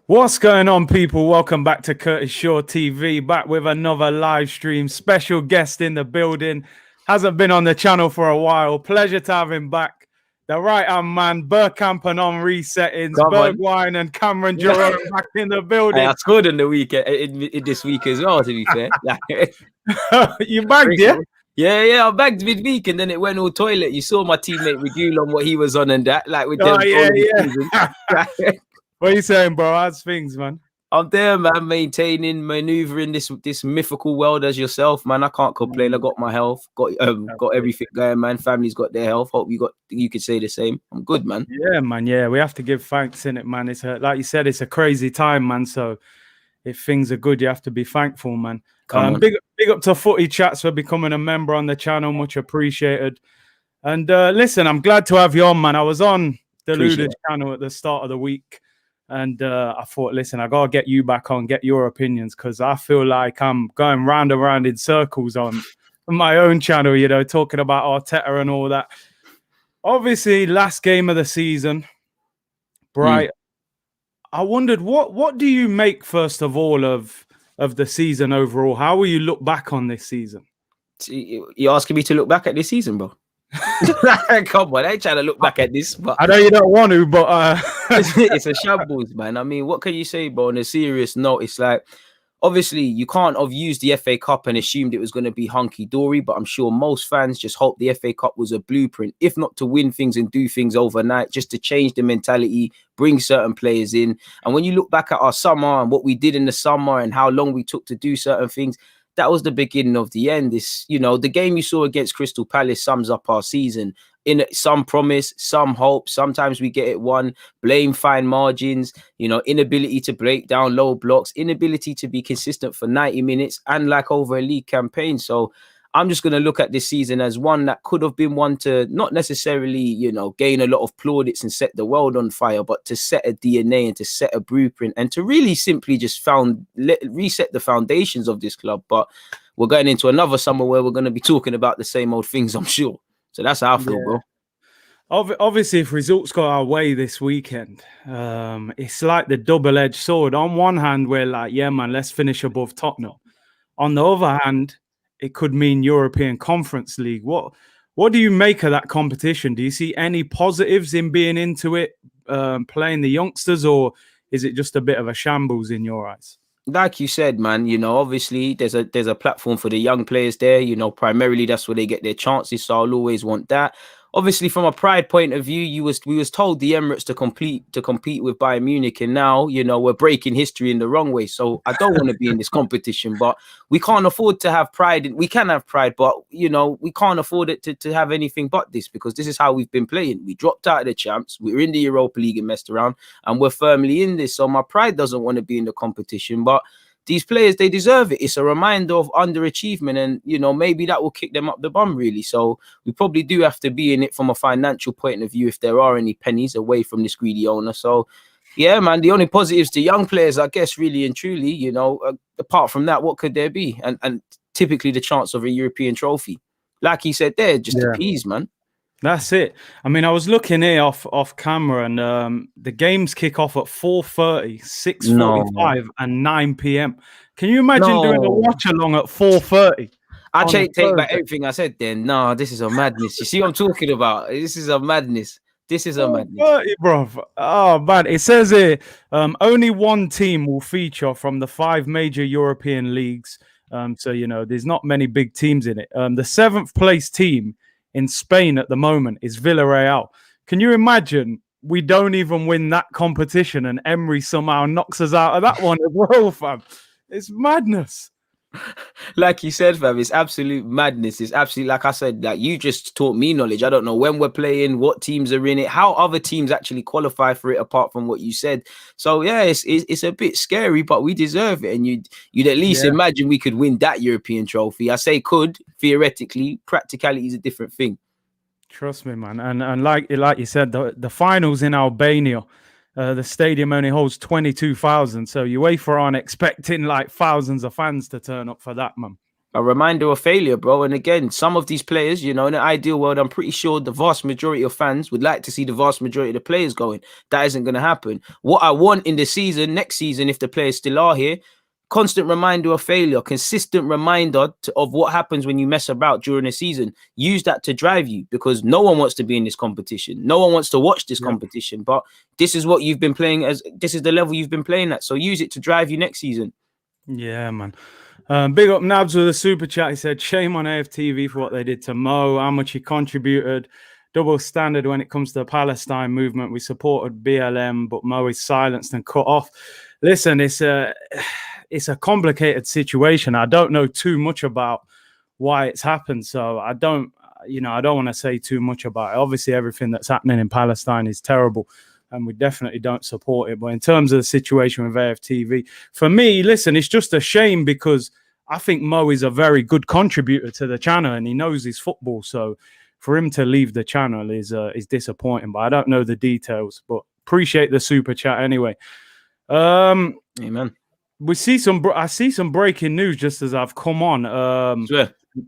What's going on, people? Welcome back to Curtis Shaw TV, back with another live stream. Special guest in the building. Hasn't been on the channel for a while. Pleasure to have him back. The right-hand man, Bertrand on resettings, Bergwijn and Cameron Jerome back in the building. I scored in the week, in this week as well, to be fair. You bagged, yeah? Yeah, I bagged midweek and then it went all toilet. You saw my teammate Regul on what he was on and that, like with them. What are you saying, bro? How's things, man? I'm there, man, maintaining, maneuvering this mythical world as yourself, man. I can't complain. I got my health, got everything going, man. Family's got their health. Hope you could say the same. I'm good, man. Yeah, man. Yeah, we have to give thanks in it, man. It's like you said, it's a crazy time, man. So if things are good, you have to be thankful, man. Big up to Footy Chats for becoming a member on the channel. Much appreciated. And listen, I'm glad to have you on, man. I was on Deluded channel at the start of the week. And I thought, listen, I got to get you back on, get your opinions, because I feel like I'm going round and round in circles on my own channel, you know, talking about Arteta and all that. Obviously, last game of the season, Bright. I wondered, what do you make, first of all, of the season overall? How will you look back on this season? You're asking me to look back at this season, bro? Come on, I ain't trying to look back at this, but I know you don't want to, but it's a shambles, man. I mean, what can you say, bro? On a serious note, it's like, obviously you can't have used the FA Cup and assumed it was going to be hunky-dory, but I'm sure most fans just hope the FA Cup was a blueprint, if not to win things and do things overnight, just to change the mentality, bring certain players in. And when you look back at our summer and what we did in the summer and how long we took to do certain things, that was the beginning of the end. This, you know, the game you saw against Crystal Palace sums up our season. In some promise, some hope. Sometimes we get it won. Blame fine margins. You know, inability to break down low blocks. Inability to be consistent for 90 minutes and like over a league campaign. So I'm just going to look at this season as one that could have been one to not necessarily, you know, gain a lot of plaudits and set the world on fire, but to set a DNA and to set a blueprint and to really simply just reset the foundations of this club. But we're going into another summer where we're going to be talking about the same old things, I'm sure. So that's how I feel, bro. Obviously, if results go our way this weekend, it's like the double-edged sword. On one hand, we're like, yeah, man, let's finish above Tottenham. On the other hand, it could mean European Conference League. What do you make of that competition? Do you see any positives in being into it, playing the youngsters, or is it just a bit of a shambles in your eyes? Like you said, man, you know, obviously there's a platform for the young players there. You know, primarily that's where they get their chances. So I'll always want that. Obviously, from a pride point of view, we was told the Emirates to compete with Bayern Munich, and now, you know, we're breaking history in the wrong way. So I don't want to be in this competition, but we can't afford to have pride. We can have pride, but, you know, we can't afford it to have anything but this, because this is how we've been playing. We dropped out of the champs. We're in the Europa League and messed around, and we're firmly in this. So my pride doesn't want to be in the competition, but these players, they deserve it. It's a reminder of underachievement, and, you know, maybe that will kick them up the bum, really. So we probably do have to be in it from a financial point of view if there are any pennies away from this greedy owner. So, yeah, man, the only positives to young players, I guess, really and truly, you know, apart from that, what could there be? And typically the chance of a European trophy. Like he said there, just appease, man. That's it. I mean, I was looking here off camera, and the games kick off at 4:30, 6:45, and 9 p.m. Can you imagine doing a watch along at 4:30? I take back everything I said then. No, this is a madness. You see what I'm talking about? This is a madness. This is a madness. 30, bro. Oh, man. It says here, only one team will feature from the 5 major European leagues. So, you know, there's not many big teams in it. The 7th place team in Spain at the moment is Villarreal. Can you imagine we don't even win that competition and Emery somehow knocks us out of that one as well, fam? It's madness. Like you said, fam, it's absolute madness. It's absolutely, like I said, like you just taught me knowledge. I don't know when we're playing, what teams are in it, how other teams actually qualify for it apart from what you said. So yeah, it's a bit scary, but we deserve it. And you'd at least imagine we could win that European trophy. I say could, theoretically, practicality is a different thing. Trust me, man. And like you said, the finals in Albania, the stadium only holds 22,000. So UEFA aren't expecting like thousands of fans to turn up for that, man. A reminder of failure, bro. And again, some of these players, in the ideal world, I'm pretty sure the vast majority of fans would like to see the vast majority of the players going. That isn't going to happen. What I want in the season, next season, if the players still are here, constant reminder of failure, consistent reminder of what happens when you mess about during the season. Use that to drive you, because no one wants to be in this competition. No one wants to watch this competition, but this is what you've been playing as. This is the level you've been playing at. So use it to drive you next season. Yeah, man. Big up Nabs with a super chat. He said, shame on AFTV for what they did to Mo, how much he contributed. Double standard when it comes to the Palestine movement. We supported BLM, but Mo is silenced and cut off. Listen, it's a complicated situation. I don't know too much about why it's happened, so I don't want to say too much about it. Obviously, everything that's happening in Palestine is terrible, and we definitely don't support it. But in terms of the situation with AFTV, for me, listen, it's just a shame, because I think Mo is a very good contributor to the channel and he knows his football. So for him to leave the channel is disappointing, but I don't know the details, but appreciate the super chat anyway. Amen. I see some breaking news just as I've come on.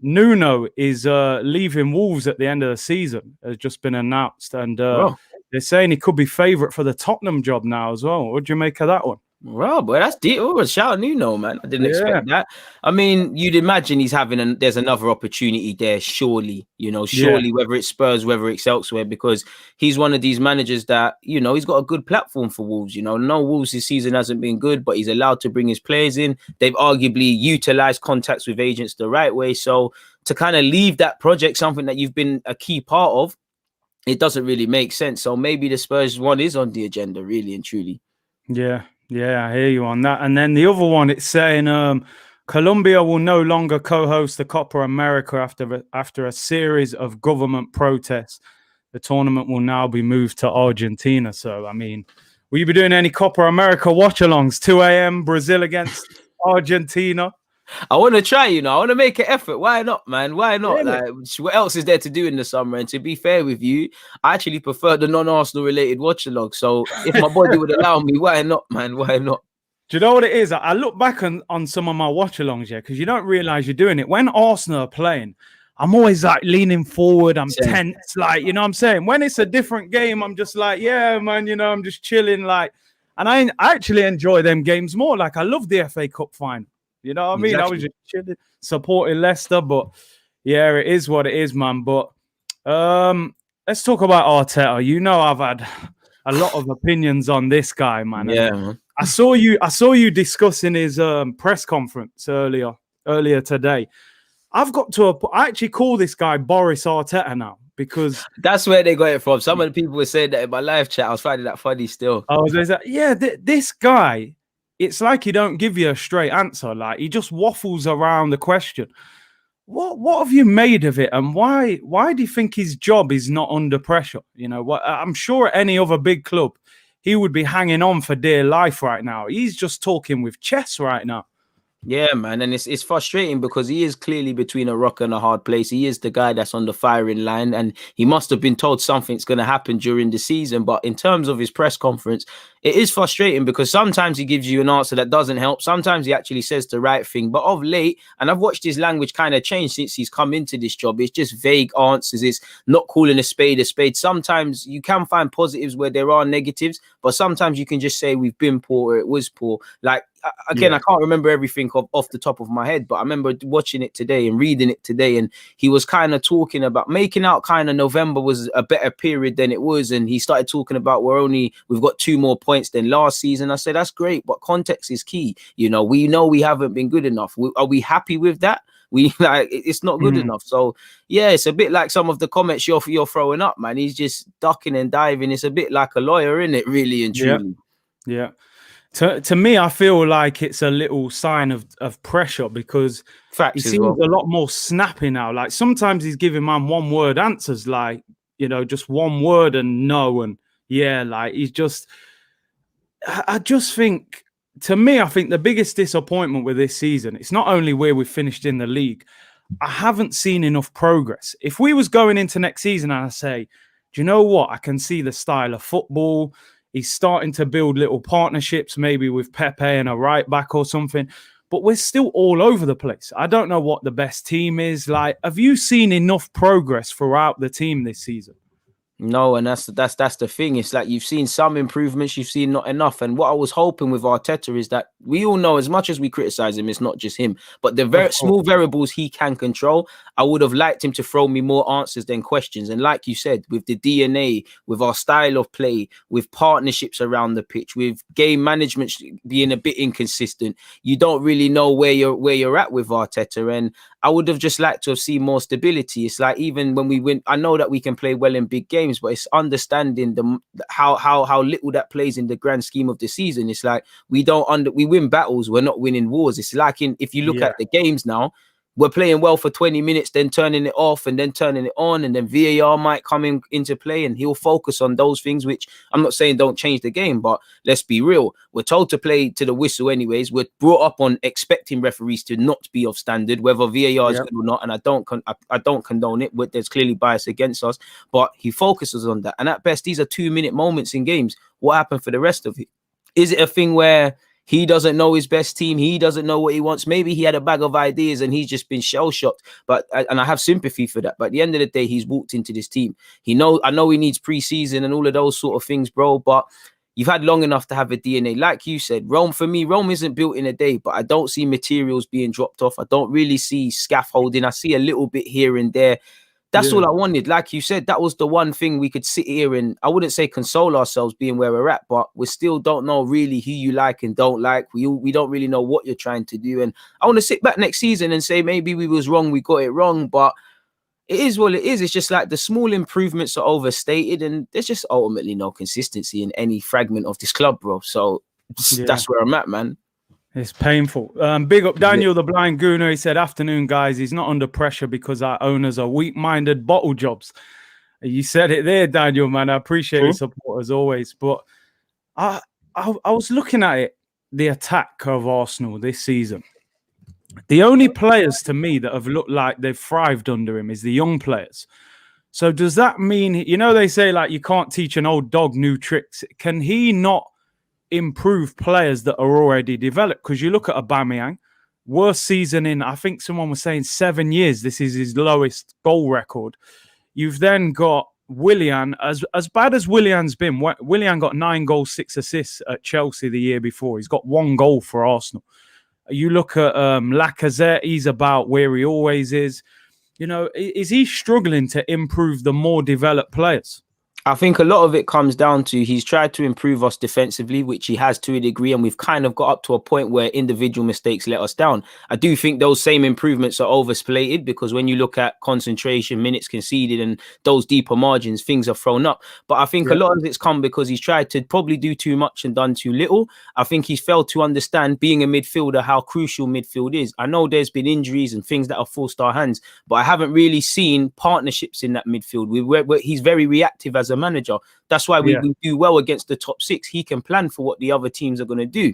Nuno is leaving Wolves at the end of the season. Has just been announced, and they're saying he could be favourite for the Tottenham job now as well. What do you make of that one? Well, boy, that's deep. Oh, shout out Nuno, man. I didn't expect that. I mean, you'd imagine he's there's another opportunity there, surely, whether it's Spurs, whether it's elsewhere, because he's one of these managers that, he's got a good platform for Wolves. No, Wolves this season hasn't been good, but he's allowed to bring his players in. They've arguably utilized contacts with agents the right way. So to kind of leave that project, something that you've been a key part of, it doesn't really make sense. So maybe the Spurs one is on the agenda, really and truly. Yeah, I hear you on that. And then the other one, it's saying Colombia will no longer co-host the Copa America after a series of government protests. The tournament will now be moved to Argentina. So, I mean, will you be doing any Copa America watch-alongs? 2 a.m. Brazil against Argentina. I want to try, I want to make an effort. Why not, man? Why not? Really? Like, what else is there to do in the summer? And to be fair with you, I actually prefer the non-Arsenal related watch-along. So if my body would allow me, why not, man? Why not? Do you know what it is? I look back on some of my watch-alongs, because you don't realize you're doing it. When Arsenal are playing, I'm always like leaning forward. I'm tense, like, you know what I'm saying? When it's a different game, I'm just like, yeah, man, I'm just chilling, like. And I actually enjoy them games more. Like, I love the FA Cup final. You know what I mean? Exactly. I was just chilling, supporting Leicester, but yeah, it is what it is, man. But let's talk about Arteta. I've had a lot of opinions on this guy, man. Yeah, man. I saw you discussing his press conference earlier today. I actually call this guy Boris Arteta now, because that's where they got it from. Some of the people were saying that in my live chat. I was finding that funny still. This guy. It's like he don't give you a straight answer. Like, he just waffles around the question. What have you made of it, and why do you think his job is not under pressure? I'm sure at any other big club, he would be hanging on for dear life right now. He's just talking with chess right now. Yeah, man, and it's frustrating because he is clearly between a rock and a hard place. He is the guy that's on the firing line, and he must have been told something's going to happen during the season. But in terms of his press conference, it is frustrating because sometimes he gives you an answer that doesn't help. Sometimes he actually says the right thing. But of late, and I've watched his language kind of change since he's come into this job, it's just vague answers. It's not calling a spade a spade. Sometimes you can find positives where there are negatives, but sometimes you can just say we've been poor or it was poor. Like, again, I can't remember everything off the top of my head, but I remember watching it today and reading it today, and he was kind of talking about making out kind of November was a better period than it was, and he started talking about we've got 2 more points than last season. I said, that's great, but context is key. We know we haven't been good enough. Are we happy with that? It's not good enough. So yeah, it's a bit like some of the comments you're throwing up, man. He's just ducking and diving. It's a bit like a lawyer, isn't it? Really and truly. Yeah. To me, I feel like it's a little sign of pressure, because he seems a lot more snappy now. Like, sometimes he's giving man 1-word answers, like, just 1 word and no, and yeah, like, he's just. I just think, to me, I think the biggest disappointment with this season, it's not only where we finished in the league. I haven't seen enough progress. If we was going into next season and I say, do you know what? I can see the style of football. He's starting to build little partnerships, maybe with Pépé and a right back or something. but we're still all over the place. I don't know what the best team is. Like, have you seen enough progress throughout the team this season? No, and that's the thing. It's like you've seen some improvements, you've seen not enough. And what I was hoping with Arteta is that we all know, as much as we criticize him, it's not just him, but the very small variables he can control. I would have liked him to throw me more answers than questions. And like you said, with the DNA, with our style of play, with partnerships around the pitch, with game management being a bit inconsistent, you don't really know where you're at with Arteta. And I would have just liked to have seen more stability. It's like, even when we win, I know that we can play well in big games, but it's understanding how little that plays in the grand scheme of the season. It's like we win battles, we're not winning wars. It's like if you look at the games now, we're playing well for 20 minutes, then turning it off and then turning it on, and then VAR might come into play and he'll focus on those things, which I'm not saying don't change the game, but let's be real. We're told to play to the whistle anyways. We're brought up on expecting referees to not be of standard, whether VAR is good or not, and I don't condone it. There's clearly bias against us, but he focuses on that. And at best, these are 2-minute moments in games. What happened for the rest of it? Is it a thing where he doesn't know his best team? He doesn't know what he wants. Maybe he had a bag of ideas and he's just been shell-shocked. And I have sympathy for that. But at the end of the day, he's walked into this team. I know he needs preseason and all of those sort of things, bro. But you've had long enough to have a DNA. Like you said, Rome isn't built in a day. But I don't see materials being dropped off. I don't really see scaffolding. I see a little bit here and there. That's all I wanted. Like you said, that was the one thing we could sit here and, I wouldn't say console ourselves being where we're at, but we still don't know really who you like and don't like. We don't really know what you're trying to do. And I want to sit back next season and say, maybe we was wrong, we got it wrong, but it is what it is. It's just like the small improvements are overstated and there's just ultimately no consistency in any fragment of this club, bro. So that's where I'm at, man. It's painful. Big up Daniel, the blind Gooner. He said, afternoon, guys. He's not under pressure because our owners are weak-minded bottle jobs. You said it there, Daniel, man. I appreciate your support as always. But I was looking at it, the attack of Arsenal this season. The only players to me that have looked like they've thrived under him is the young players. So does that mean, they say like you can't teach an old dog new tricks. Can he not improve players that are already developed? Because you look at Aubameyang, worst season in, I think someone was saying 7 years. This is his lowest goal record. You've then got Willian. As bad as Willian's been, Willian got 9 goals, 6 assists at Chelsea the year before. He's got 1 goal for Arsenal. You look at Lacazette, he's about where he always is. Is he struggling to improve the more developed players? I think a lot of it comes down to he's tried to improve us defensively, which he has to a degree, and we've kind of got up to a point where individual mistakes let us down. I do think those same improvements are overslated because when you look at concentration, minutes conceded, and those deeper margins, things are thrown up. But I think a lot of it's come because he's tried to probably do too much and done too little. I think he's failed to understand, being a midfielder, how crucial midfield is. I know there's been injuries and things that have forced our hands, but I haven't really seen partnerships in that midfield. He's very reactive as a manager. That's why we do well against the top 6. He can plan for what the other teams are going to do.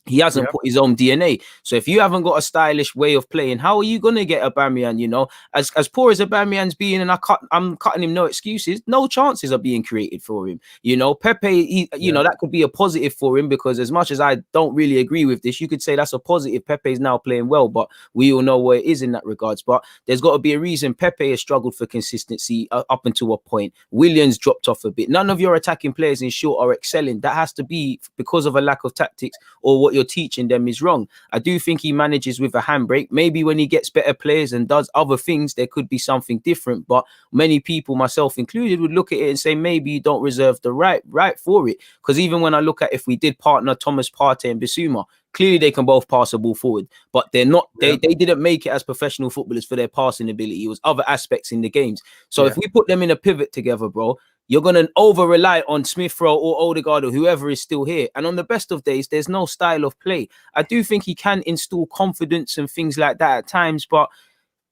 He hasn't put his own DNA. So if you haven't got a stylish way of playing, how are you going to get Aubameyang? As poor as Aubameyang's being, and I'm cutting him no excuses, no chances are being created for him. Pepe, that could be a positive for him, because as much as I don't really agree with this, you could say that's a positive. Pepe's now playing well, but we all know where it is in that regards. But there's got to be a reason Pepe has struggled for consistency up until a point. Williams dropped off a bit. None of your attacking players in short are excelling. That has to be because of a lack of tactics, or what you're teaching them is wrong. I do think he manages with a handbrake. Maybe when he gets better players and does other things, there could be something different. But many people, myself included, would look at it and say maybe you don't reserve the right for it. Because even when I look at, if we did partner Thomas Partey and Bissouma, clearly they can both pass the ball forward, but they're not. They didn't make it as professional footballers for their passing ability. It was other aspects in the games. So if we put them in a pivot together, bro, you're going to over-rely on Smith Rowe or Odegaard or whoever is still here. And on the best of days, there's no style of play. I do think he can install confidence and things like that at times, but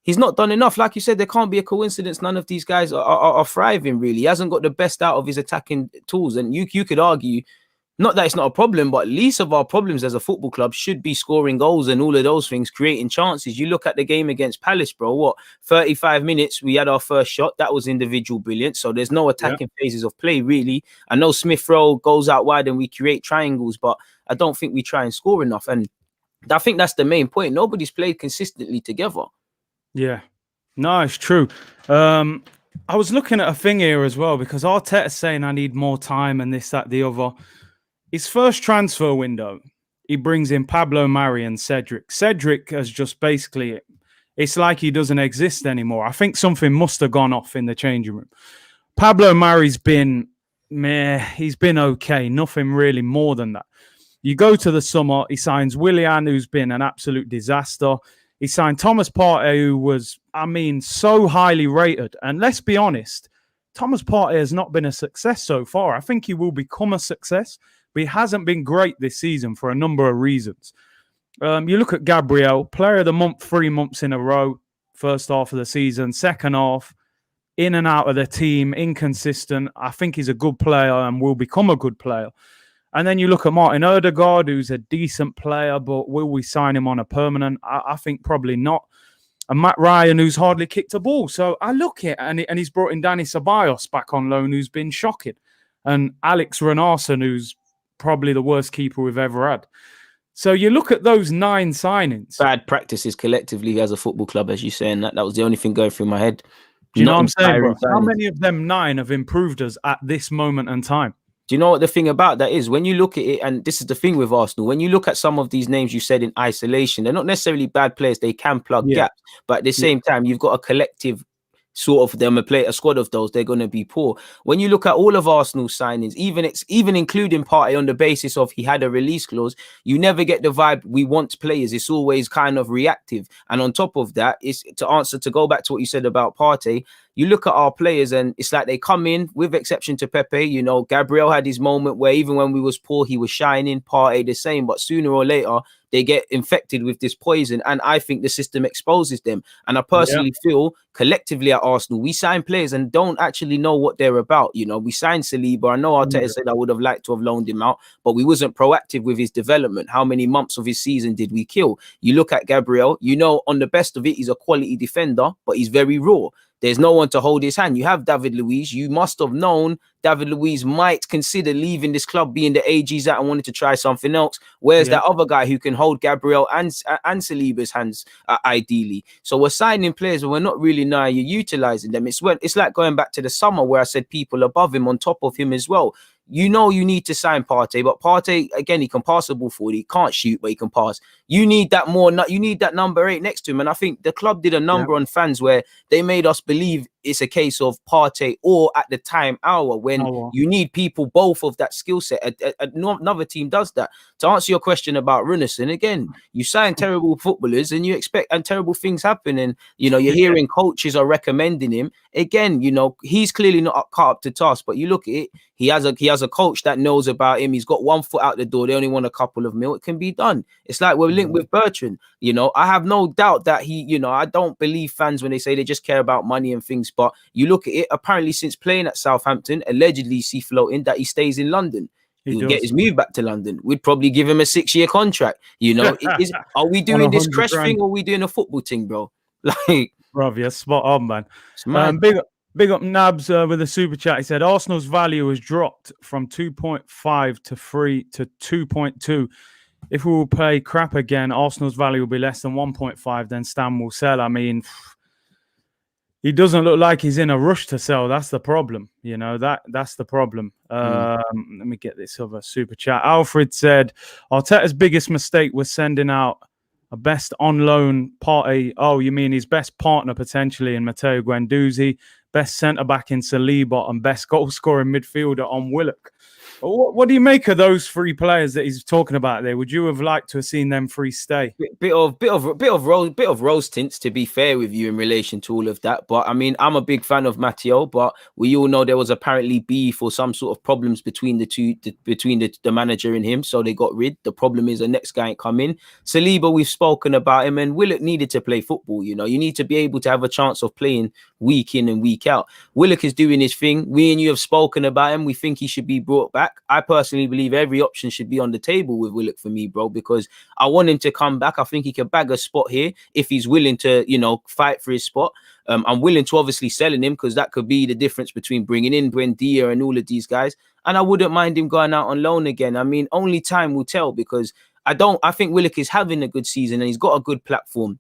he's not done enough. Like you said, there can't be a coincidence. None of these guys are thriving, really. He hasn't got the best out of his attacking tools. And you could argue, not that it's not a problem, but least of our problems as a football club should be scoring goals and all of those things, creating chances. You look at the game against Palace, bro, 35 minutes, we had our first shot. That was individual brilliance. So there's no attacking phases of play, really. I know Smith Rowe goes out wide and we create triangles, but I don't think we try and score enough. And I think that's the main point. Nobody's played consistently together. Yeah, no, it's true. I was looking at a thing here as well because Arteta's saying I need more time and this, that, the other. His first transfer window, he brings in Pablo Mari and Cedric. Cedric has just basically, it's like he doesn't exist anymore. I think something must have gone off in the changing room. Pablo Mari's been, he's been okay. Nothing really more than that. You go to the summer, he signs Willian, who's been an absolute disaster. He signed Thomas Partey, who was, so highly rated. And let's be honest, Thomas Partey has not been a success so far. I think he will become a success, but he hasn't been great this season for a number of reasons. You look at Gabriel, player of the month 3 months in a row, first half of the season, second half, in and out of the team, inconsistent. I think he's a good player and will become a good player. And then you look at Martin Odegaard, who's a decent player, but will we sign him on a permanent? I think probably not. And Matt Ryan, who's hardly kicked a ball. So I look at it, and he's brought in Danny Ceballos back on loan, who's been shocking. And Alex Renarson, who's probably the worst keeper we've ever had. So you look at those 9 signings. Bad practices collectively as a football club, as you say, and that was the only thing going through my head. Do you know what I'm saying, bro? How many of them 9 have improved us at this moment in time? Do you know what the thing about that is? When you look at it, and this is the thing with Arsenal, when you look at some of these names you said in isolation, they're not necessarily bad players. They can plug gaps. But at the same time, you've got a collective sort of them a squad of those, they're going to be poor. When you look at all of Arsenal's signings, even including Partey on the basis of he had a release clause, you never get the vibe we want players. It's always kind of reactive. And on top of that, is to go back to what you said about Partey, you look at our players and it's like they come in, with exception to Pepe, you know, Gabriel had his moment where even when we was poor, he was shining, Partey the same, but sooner or later, they get infected with this poison. And I think the system exposes them. And I personally feel collectively at Arsenal, we sign players and don't actually know what they're about. You know, we signed Saliba. I know Arteta said I would have liked to have loaned him out, but we wasn't proactive with his development. How many months of his season did we kill? You look at Gabriel, you know, on the best of it, he's a quality defender, but he's very raw. There's no one to hold his hand. You have David Luiz. You must have known David Luiz might consider leaving this club, being the age he's at, and wanted to try something else. Where's that other guy who can hold Gabriel and Saliba's hands, ideally? So we're signing players, but we're not really now utilizing them. It's like going back to the summer where I said people above him, on top of him as well. You know you need to sign Partey, but Partey, again, he can pass the ball forward. He can't shoot, but he can pass. You need that you need that number 8 next to him. And I think the club did a number on fans where they made us believe it's a case of Partey or at the time Aouar, when you need people both of that skill set. Another team does that. To answer your question about Runnison, again, you sign terrible footballers and you expect and terrible things happen. And, you know, you're hearing coaches are recommending him. Again, you know, he's clearly not caught up to task, but you look at it, he has a coach that knows about him. He's got one foot out the door. They only want a couple of mil. It can be done. It's like we're linked with Bertrand. You know, I have no doubt that he, you know, I don't believe fans when they say they just care about money and things. But you look at it, apparently since playing at Southampton, allegedly see floating that he stays in London. He'll get his move back to London. We'd probably give him a 6-year contract. You know, are we doing this crash thing or are we doing a football thing, bro? Like, bro, you're spot on, man. Big up Nabs with a super chat. He said Arsenal's value has dropped from 2.5 to 3 to 2.2. If we will play crap again, Arsenal's value will be less than 1.5. Then Stan will sell. I mean, he doesn't look like he's in a rush to sell. That's the problem. You know, that's the problem. Let me get this other super chat. Alfred said Arteta's biggest mistake was sending out a best on loan party. Oh, you mean his best partner potentially in Matteo Guendouzi, best centre back in Saliba, and best goal scoring midfielder on Willock. What do you make of those 3 players that he's talking about there? Would you have liked to have seen them 3 stay? Bit of rose tints, to be fair with you, in relation to all of that. But I mean, I'm a big fan of Matteo, but we all know there was apparently beef or some sort of problems between the manager and him, so they got rid. The problem is the next guy ain't come in. Saliba, we've spoken about him, and Willock needed to play football. You know, you need to be able to have a chance of playing week in and week out. Willock is doing his thing. We and you have spoken about him. We think he should be brought back. I personally believe every option should be on the table with Willock for me, bro, because I want him to come back. I think he can bag a spot here if he's willing to, you know, fight for his spot. I'm willing to obviously selling him because that could be the difference between bringing in Buendia and all of these guys. And I wouldn't mind him going out on loan again. I mean, only time will tell, because I think Willock is having a good season and he's got a good platform.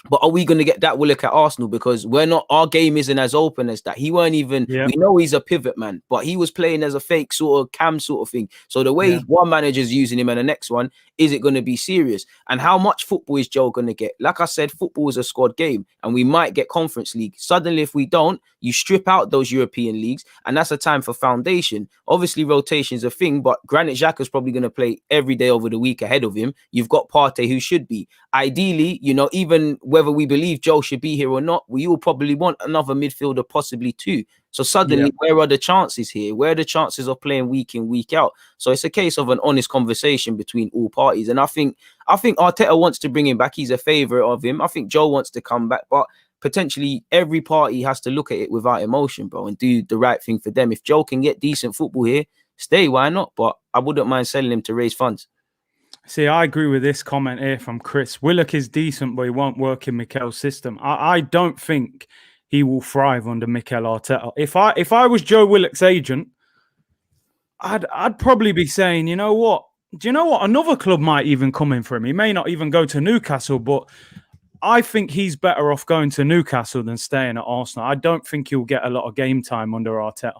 But are we going to get that Willock at Arsenal? Because our game isn't as open as that. He weren't even, we know he's a pivot man, but he was playing as a fake sort of cam sort of thing. So the way one manager's using him and the next one, is it going to be serious? And how much football is Joe going to get? Like I said, football is a squad game and we might get Conference League. Suddenly, if we don't, you strip out those European leagues and that's a time for foundation. Obviously, rotation is a thing, but Granit Xhaka's probably going to play every day over the week ahead of him. You've got Partey who should be. Ideally, even whether we believe Joe should be here or not, we all probably want another midfielder, possibly two. So suddenly, where are the chances here? Where are the chances of playing week in, week out? So it's a case of an honest conversation between all parties. And I think Arteta wants to bring him back. He's a favourite of him. I think Joe wants to come back, but potentially every party has to look at it without emotion, bro, and do the right thing for them. If Joe can get decent football here, stay, why not? But I wouldn't mind selling him to raise funds. See, I agree with this comment here from Chris. Willock is decent, but he won't work in Mikel's system. I don't think he will thrive under Mikel Arteta. If I was Joe Willock's agent, I'd probably be saying, you know what? Do you know what? Another club might even come in for him. He may not even go to Newcastle, but I think he's better off going to Newcastle than staying at Arsenal. I don't think he'll get a lot of game time under Arteta.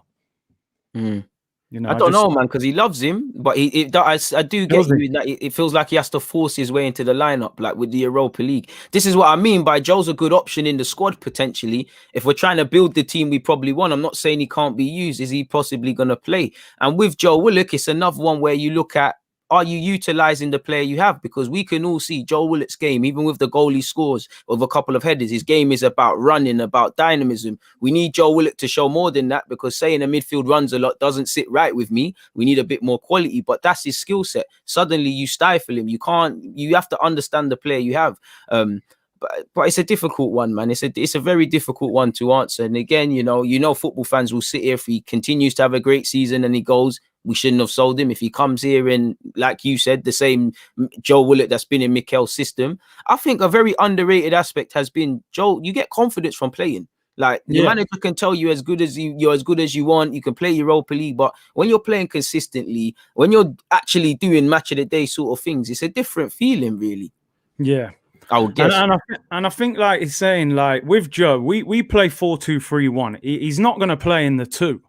I don't know, man, because he loves him, but I do get you that it feels like he has to force his way into the lineup, like with the Europa League. This is what I mean by Joe's a good option in the squad, potentially. If we're trying to build the team we probably want, I'm not saying he can't be used. Is he possibly going to play? And with Joe Willock, it's another one where you look at, are you utilizing the player you have? Because we can all see Joe Willock's game, even with the goal he scores of a couple of headers, his game is about running, about dynamism. We need Joe Willock to show more than that, because saying the midfield runs a lot doesn't sit right with me. We need a bit more quality, but that's his skill set. Suddenly you stifle him. You have to understand the player you have. But it's a difficult one, man. It's a very difficult one to answer. And again, football fans will sit here if he continues to have a great season and he goes, we shouldn't have sold him. If he comes here and, like you said, the same Joe Willock that's been in Mikel's system, I think a very underrated aspect has been, Joe, you get confidence from playing. Like, your manager can tell you you're as good as you want. You can play Europa League, but when you're playing consistently, when you're actually doing match of the day sort of things, it's a different feeling, really. Yeah. I would guess. And I think, like he's saying, like with Joe, we play 4-2-3-1. He's not going to play in the 2,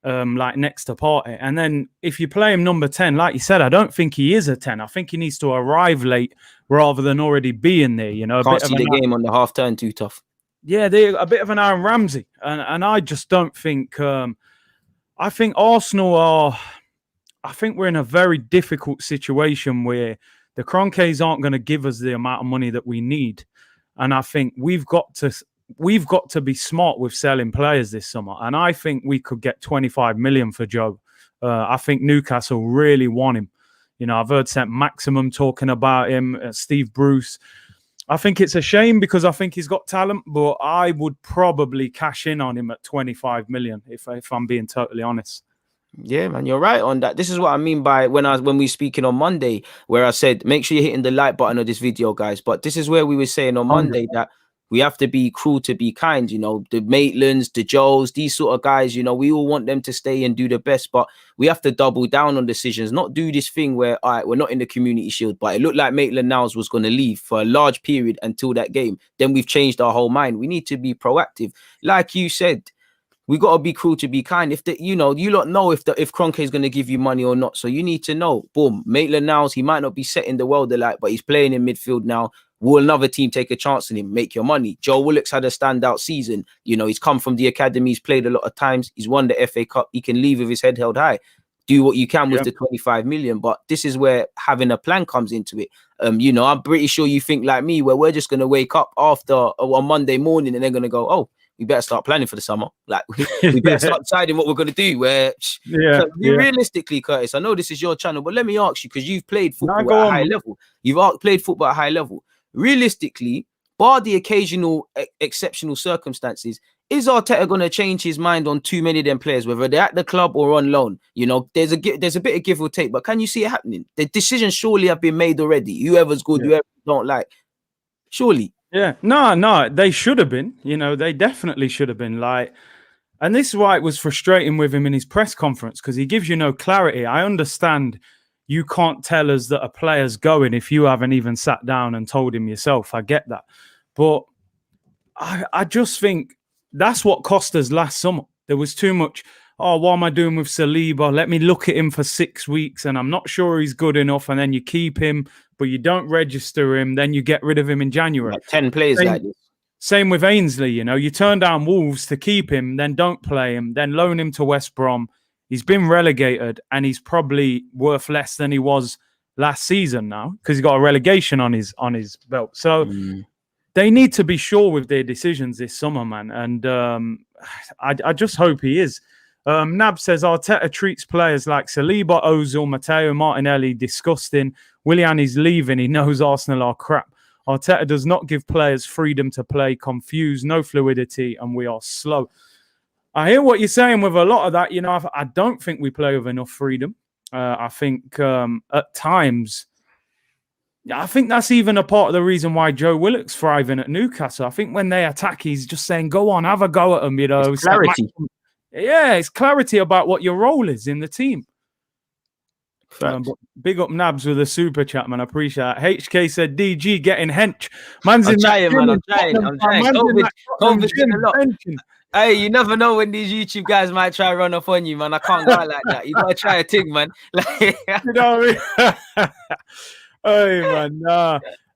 like next to Partey. And then if you play him number 10, like you said, I don't think he is a 10. I think he needs to arrive late rather than already being there. Can't see the game on the half turn too tough. Yeah, they're a bit of an Aaron Ramsey, and I just don't think. I think Arsenal are. I think we're in a very difficult situation where the Kroenkes aren't going to give us the amount of money that we need. And I think we've got to be smart with selling players this summer. And I think we could get 25 million for Joe. I think Newcastle really want him. I've heard St. Maximum talking about him, Steve Bruce. I think it's a shame because I think he's got talent, but I would probably cash in on him at 25 million if I'm being totally honest. Yeah, man, you're right on that. This is what I mean by when we speaking on Monday, where I said, make sure you're hitting the like button of this video, guys. But this is where we were saying on Monday that we have to be cruel to be kind. The Maitlands, the Joes, these sort of guys, we all want them to stay and do the best, but we have to double down on decisions, not do this thing where, all right, we're not in the Community Shield, but it looked like Maitland-Niles was going to leave for a large period until that game. Then we've changed our whole mind. We need to be proactive. Like you said, we got to be cruel to be kind. If you lot know if Kroenke is going to give you money or not. So you need to know, boom, Maitland-Niles, he might not be setting the world alight, but he's playing in midfield now. Will another team take a chance on him? Make your money. Joe Willock's had a standout season. He's come from the academy. He's played a lot of times. He's won the FA Cup. He can leave with his head held high. Do what you can with the 25 million. But this is where having a plan comes into it. I'm pretty sure you think like me, where we're just going to wake up on Monday morning and they're going to go, oh, we better start planning for the summer. Like, we better start deciding what we're going to do. Realistically, Curtis, I know this is your channel, but let me ask you, because you've played football at a high level. You've played football at a high level. Realistically, bar the occasional exceptional circumstances, is Arteta going to change his mind on too many of them players, whether they're at the club or on loan? There's a bit of give or take, but can you see it happening? The decisions surely have been made already. Whoever's good, whoever don't like, surely. Yeah, no, they should have been. They definitely should have been. And this is why it was frustrating with him in his press conference, because he gives you no clarity. I understand you can't tell us that a player's going if you haven't even sat down and told him yourself. I get that. But I just think that's what cost us last summer. There was too much, what am I doing with Saliba? Let me look at him for 6 weeks and I'm not sure he's good enough. And then you keep him, but you don't register him. Then you get rid of him in January. Like 10 players like this. Same with Ainsley, you turn down Wolves to keep him, then don't play him, then loan him to West Brom. He's been relegated and he's probably worth less than he was last season now because he's got a relegation on his belt. So they need to be sure with their decisions this summer, man. And I just hope he is. Nab says Arteta treats players like Saliba, Ozil, Matteo, Martinelli disgusting. Willian is leaving. He knows Arsenal are crap. Arteta does not give players freedom to play, confused, no fluidity, and we are slow. I hear what you're saying with a lot of that. I don't think we play with enough freedom. I think at times, I think that's even a part of the reason why Joe Willock's thriving at Newcastle. I think when they attack, he's just saying, go on, have a go at them. It's clarity. It's clarity about what your role is in the team. But big up Nabs with a super chat, man. I appreciate that. HK said DG getting hench. Man's I'm in trying, that man. I'm trying. COVID. Hey, you never know when these YouTube guys might try to run up on you, man. I can't go like that. You gotta try a thing, man. You know what I mean? Hey, man.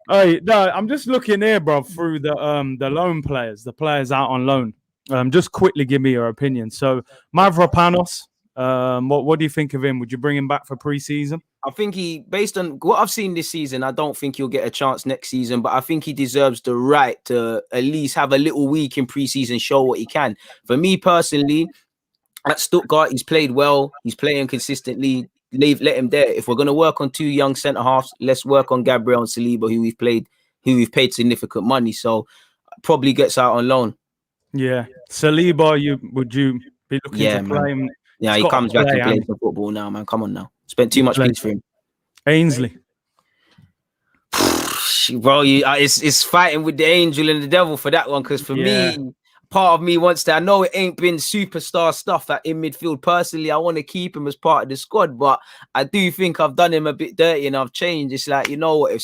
Hey, no, I'm just looking here, bro, through the loan players, the players out on loan. Just quickly give me your opinion. So Mavropanos. What do you think of him? Would you bring him back for pre-season? I think based on what I've seen this season, I don't think he'll get a chance next season, but I think he deserves the right to at least have a little week in pre-season, show what he can. For me personally, at Stuttgart, he's played well. He's playing consistently. Let him there. If we're going to work on 2 young centre-halves, let's work on Gabriel and Saliba, who we've paid significant money. So probably gets out on loan. Yeah. Saliba, would you be looking to play him? Yeah, he comes back and plays some football now, man. Come on now. Spent too much peace for him. Ainsley. Bro, it's fighting with the angel and the devil for that one. Because for me, part of me wants to. I know it ain't been superstar stuff that in midfield. Personally, I want to keep him as part of the squad, but I do think I've done him a bit dirty and I've changed. It's like, you know what?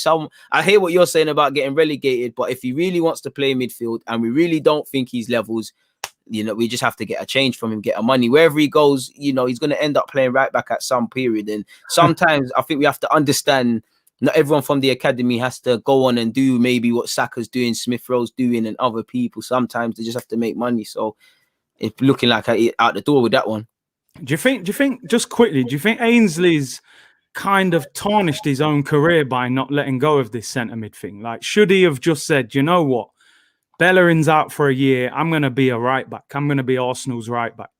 I hear what you're saying about getting relegated, but if he really wants to play midfield and we really don't think he's levels, we just have to get a change from him, get a money. Wherever he goes, he's going to end up playing right back at some period. And sometimes I think we have to understand not everyone from the academy has to go on and do maybe what Saka's doing, Smith Rowe's doing, and other people. Sometimes they just have to make money. So it's looking like out the door with that one. Do you think, just quickly, do you think Ainsley's kind of tarnished his own career by not letting go of this centre mid thing? Like, should he have just said, you know what? Bellerin's out for a year. I'm going to be a right back. I'm going to be Arsenal's right back.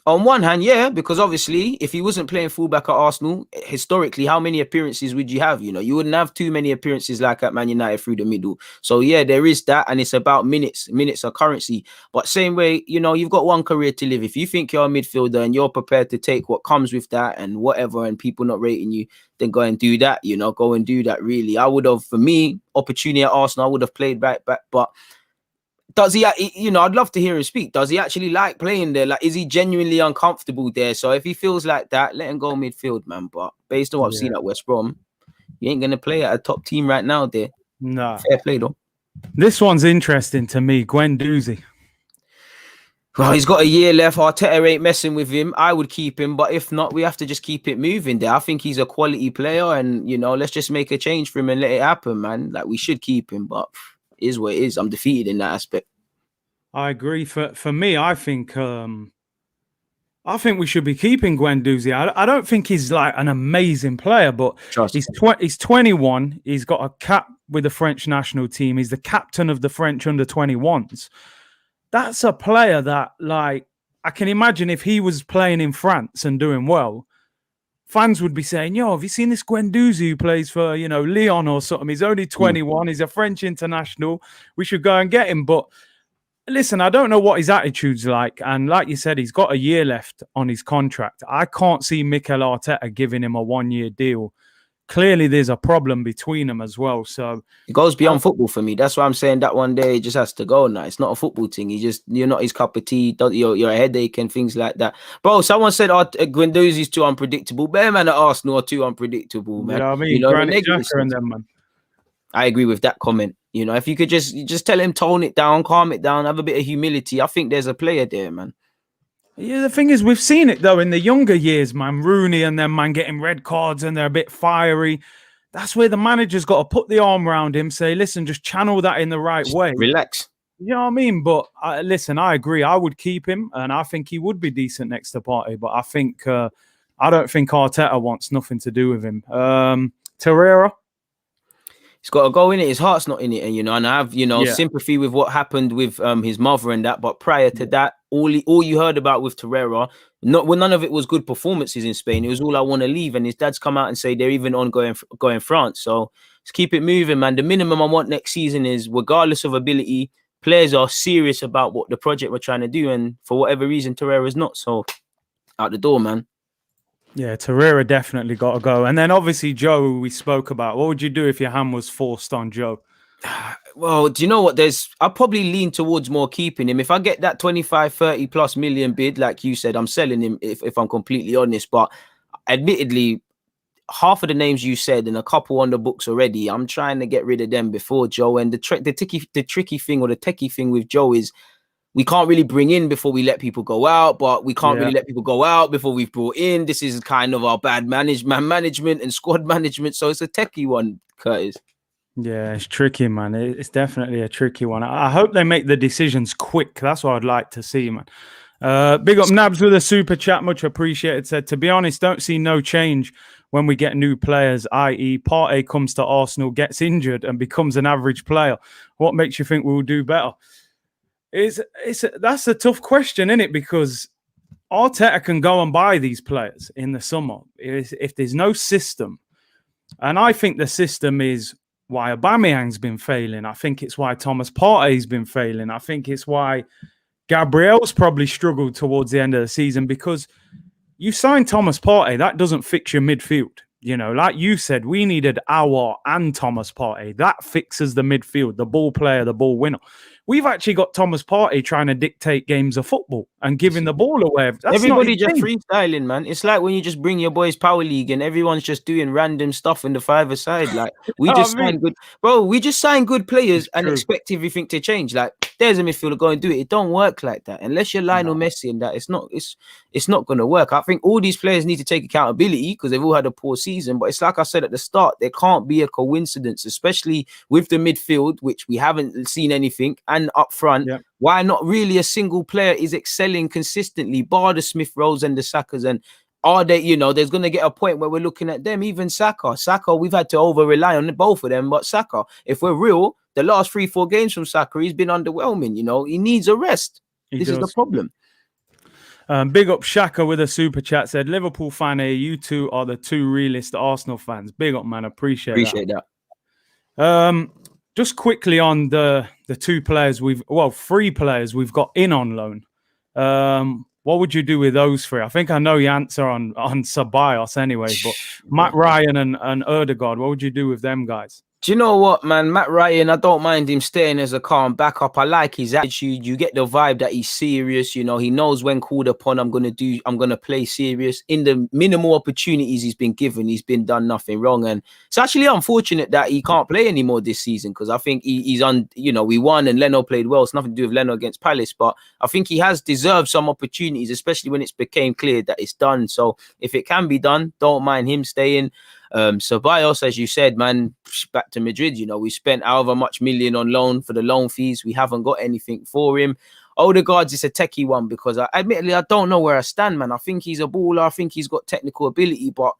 On one hand, yeah, because obviously, if he wasn't playing fullback at Arsenal, historically, how many appearances would you have? You wouldn't have too many appearances like at Man United through the middle. So, yeah, there is that, and it's about minutes. Minutes are currency. But same way, you've got one career to live. If you think you're a midfielder and you're prepared to take what comes with that and whatever, and people not rating you, then go and do that, go and do that, really. I would have, for me, opportunity at Arsenal, I would have played right back, but does he, I'd love to hear him speak. Does he actually like playing there? Like, is he genuinely uncomfortable there? So if he feels like that, let him go midfield, man. But based on what I've seen at West Brom, you ain't going to play at a top team right now there. No. Fair play, though. This one's interesting to me. Guendouzi. Well, he's got a year left. Arteta ain't messing with him. I would keep him. But if not, we have to just keep it moving there. I think he's a quality player. And, let's just make a change for him and let it happen, man. Like, we should keep him. But is what it is. I'm defeated in that aspect. I agree. For me, I think we should be keeping Guendouzi. I don't think he's like an amazing player, but he's 21. He's got a cap with the French national team. He's the captain of the French under-21s. That's a player that, like, I can imagine if he was playing in France and doing well, fans would be saying, yo, have you seen this Guendouzi who plays for, Lyon or something? He's only 21. He's a French international. We should go and get him. But listen, I don't know what his attitude's like. And like you said, he's got a year left on his contract. I can't see Mikel Arteta giving him a 1-year deal clearly there's a problem between them as well. So it goes beyond football for me. That's why I'm saying that one day it just has to go now. It's not a football thing. You're not his cup of tea. You're a headache and things like that. Bro, someone said Guendouzi's too unpredictable. Bear man at Arsenal are too unpredictable, man. You know what I mean? Granit Xhaka and them, man. I agree with that comment. You know, if you could just tell him, tone it down, calm it down, have a bit of humility. I think there's a player there, man. Yeah, the thing is, we've seen it though in the younger years, man. Rooney and them, man, getting red cards and they're a bit fiery. That's where the manager's got to put the arm around him, say, listen, just channel that in the right way. Relax. You know what I mean? But listen, I agree. I would keep him, and I think he would be decent next to Partey. But I don't think Arteta wants nothing to do with him. Torreira. He's got to go in it. His heart's not in it, and I have sympathy with what happened with his mother and that. But prior to that, all you heard about with Torreira, none of it was good performances in Spain. It was all I want to leave, and his dad's come out and say they're even on going France. So let's keep it moving, man. The minimum I want next season is, regardless of ability, players are serious about what the project we're trying to do, and for whatever reason, Torreira's not. So out the door, man. Yeah, Torreira definitely got to go. And then obviously Joe, who we spoke about. What would you do if your hand was forced on Joe? Well, do you know what? I'll probably lean towards more keeping him. If I get that 25, 30 plus million bid, like you said, I'm selling him if I'm completely honest. But admittedly, half of the names you said and a couple on the books already, I'm trying to get rid of them before Joe. And the tricky thing or the techie thing with Joe is, we can't really bring in before we let people go out, but we can't really let people go out before we've brought in. This is kind of our bad management and squad management. So it's a techie one, Curtis. Yeah, it's tricky, man. It's definitely a tricky one. I hope they make the decisions quick. That's what I'd like to see, man. Big up Nabs with a super chat. Much appreciated. Said, to be honest, don't see no change when we get new players, i.e. Partey comes to Arsenal, gets injured and becomes an average player. What makes you think we'll do better? That's a tough question, isn't it? Because Arteta can go and buy these players in the summer if there's no system. And I think the system is why Aubameyang's been failing. I think it's why Thomas Partey's been failing. I think it's why Gabriel's probably struggled towards the end of the season, because you sign Thomas Partey, that doesn't fix your midfield. You know, like you said, we needed Aouar and Thomas Partey. That fixes the midfield, the ball player, the ball winner. We've actually got Thomas Partey trying to dictate games of football and giving the ball away. Everybody just freestyling, man. It's like when you just bring your boys Power League and everyone's just doing random stuff in the five-a-side. Like we just sign good players and expect everything to change. Like there's a midfielder, go and do it. It don't work like that unless you're Lionel Messi and that. It's not going to work. I think all these players need to take accountability because they've all had a poor season. But it's like I said at the start, there can't be a coincidence, especially with the midfield, which we haven't seen anything. And up front, why not really a single player is excelling consistently, bar the Smith Rowes and the Sakas? And are they, there's going to get a point where we're looking at them, even Saka, we've had to over rely on both of them. But Saka, if we're real, the last 3-4 games from Saka, he's been underwhelming. He needs a rest. This is the problem. Big up Shaka with a super chat, said, Liverpool fan here, you two are the two realist Arsenal fans. Big up, man. Appreciate that. Just quickly on the three players we've got in on loan. What would you do with those three? I think I know your answer on Ceballos anyway, but Matt Ryan and Ødegaard, what would you do with them guys? Do you know what, man? Matt Ryan, I don't mind him staying as a calm backup. I like his attitude. You get the vibe that he's serious. He knows when called upon, I'm going to play serious. In the minimal opportunities he's been given, he's been done nothing wrong. And it's actually unfortunate that he can't play anymore this season because I think he's on, we won and Leno played well. It's nothing to do with Leno against Palace, but I think he has deserved some opportunities, especially when it's became clear that it's done. So if it can be done, don't mind him staying. Ceballos, as you said, man, back to Madrid. We spent however much million on loan for the loan fees. We haven't got anything for him. Ødegaard's is a techie one because admittedly I don't know where I stand, man. I think he's a baller. I think he's got technical ability, but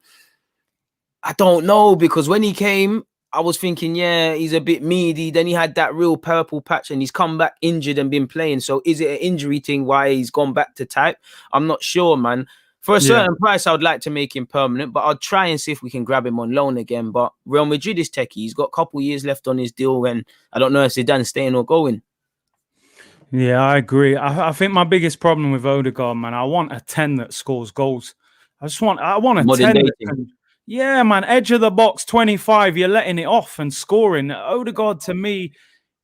I don't know because when he came, I was thinking, he's a bit meaty. Then he had that real purple patch and he's come back injured and been playing. So is it an injury thing why he's gone back to type? I'm not sure, man. For a certain price, I would like to make him permanent, but I'll try and see if we can grab him on loan again. But Real Madrid is techie. He's got a couple of years left on his deal, and I don't know if Zidane's staying or going. Yeah, I agree. I think my biggest problem with Ødegaard, man, I want a 10 that scores goals. I want a 10 that can, Yeah, man, edge of the box, 25, you're letting it off and scoring. Odegaard, to me,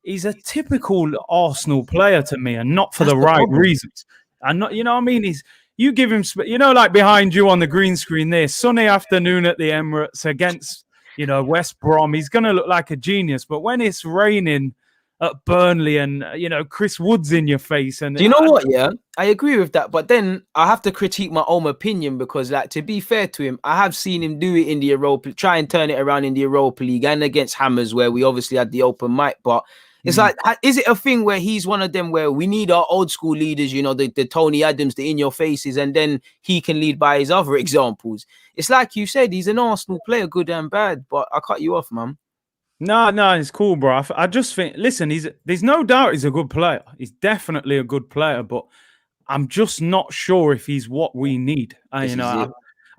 he's a typical Arsenal player to me, and not for the right reasons. And not, you know what I mean? You give him, like behind you on the green screen there, sunny afternoon at the Emirates against, West Brom. He's going to look like a genius. But when it's raining at Burnley and, Chris Wood's in your face. And do you know what? Yeah, I agree with that. But then I have to critique my own opinion because, like, to be fair to him, I have seen him do it in the Europa, try and turn it around in the Europa League and against Hammers, where we obviously had the open mic. But it's like, is it a thing where he's one of them where we need our old school leaders, the Tony Adams, the in your faces, and then he can lead by his other examples? It's like you said, he's an Arsenal player, good and bad. But I cut you off, man. No, it's cool, bro. I just think, listen, there's no doubt he's a good player. He's definitely a good player, but I'm just not sure if he's what we need. I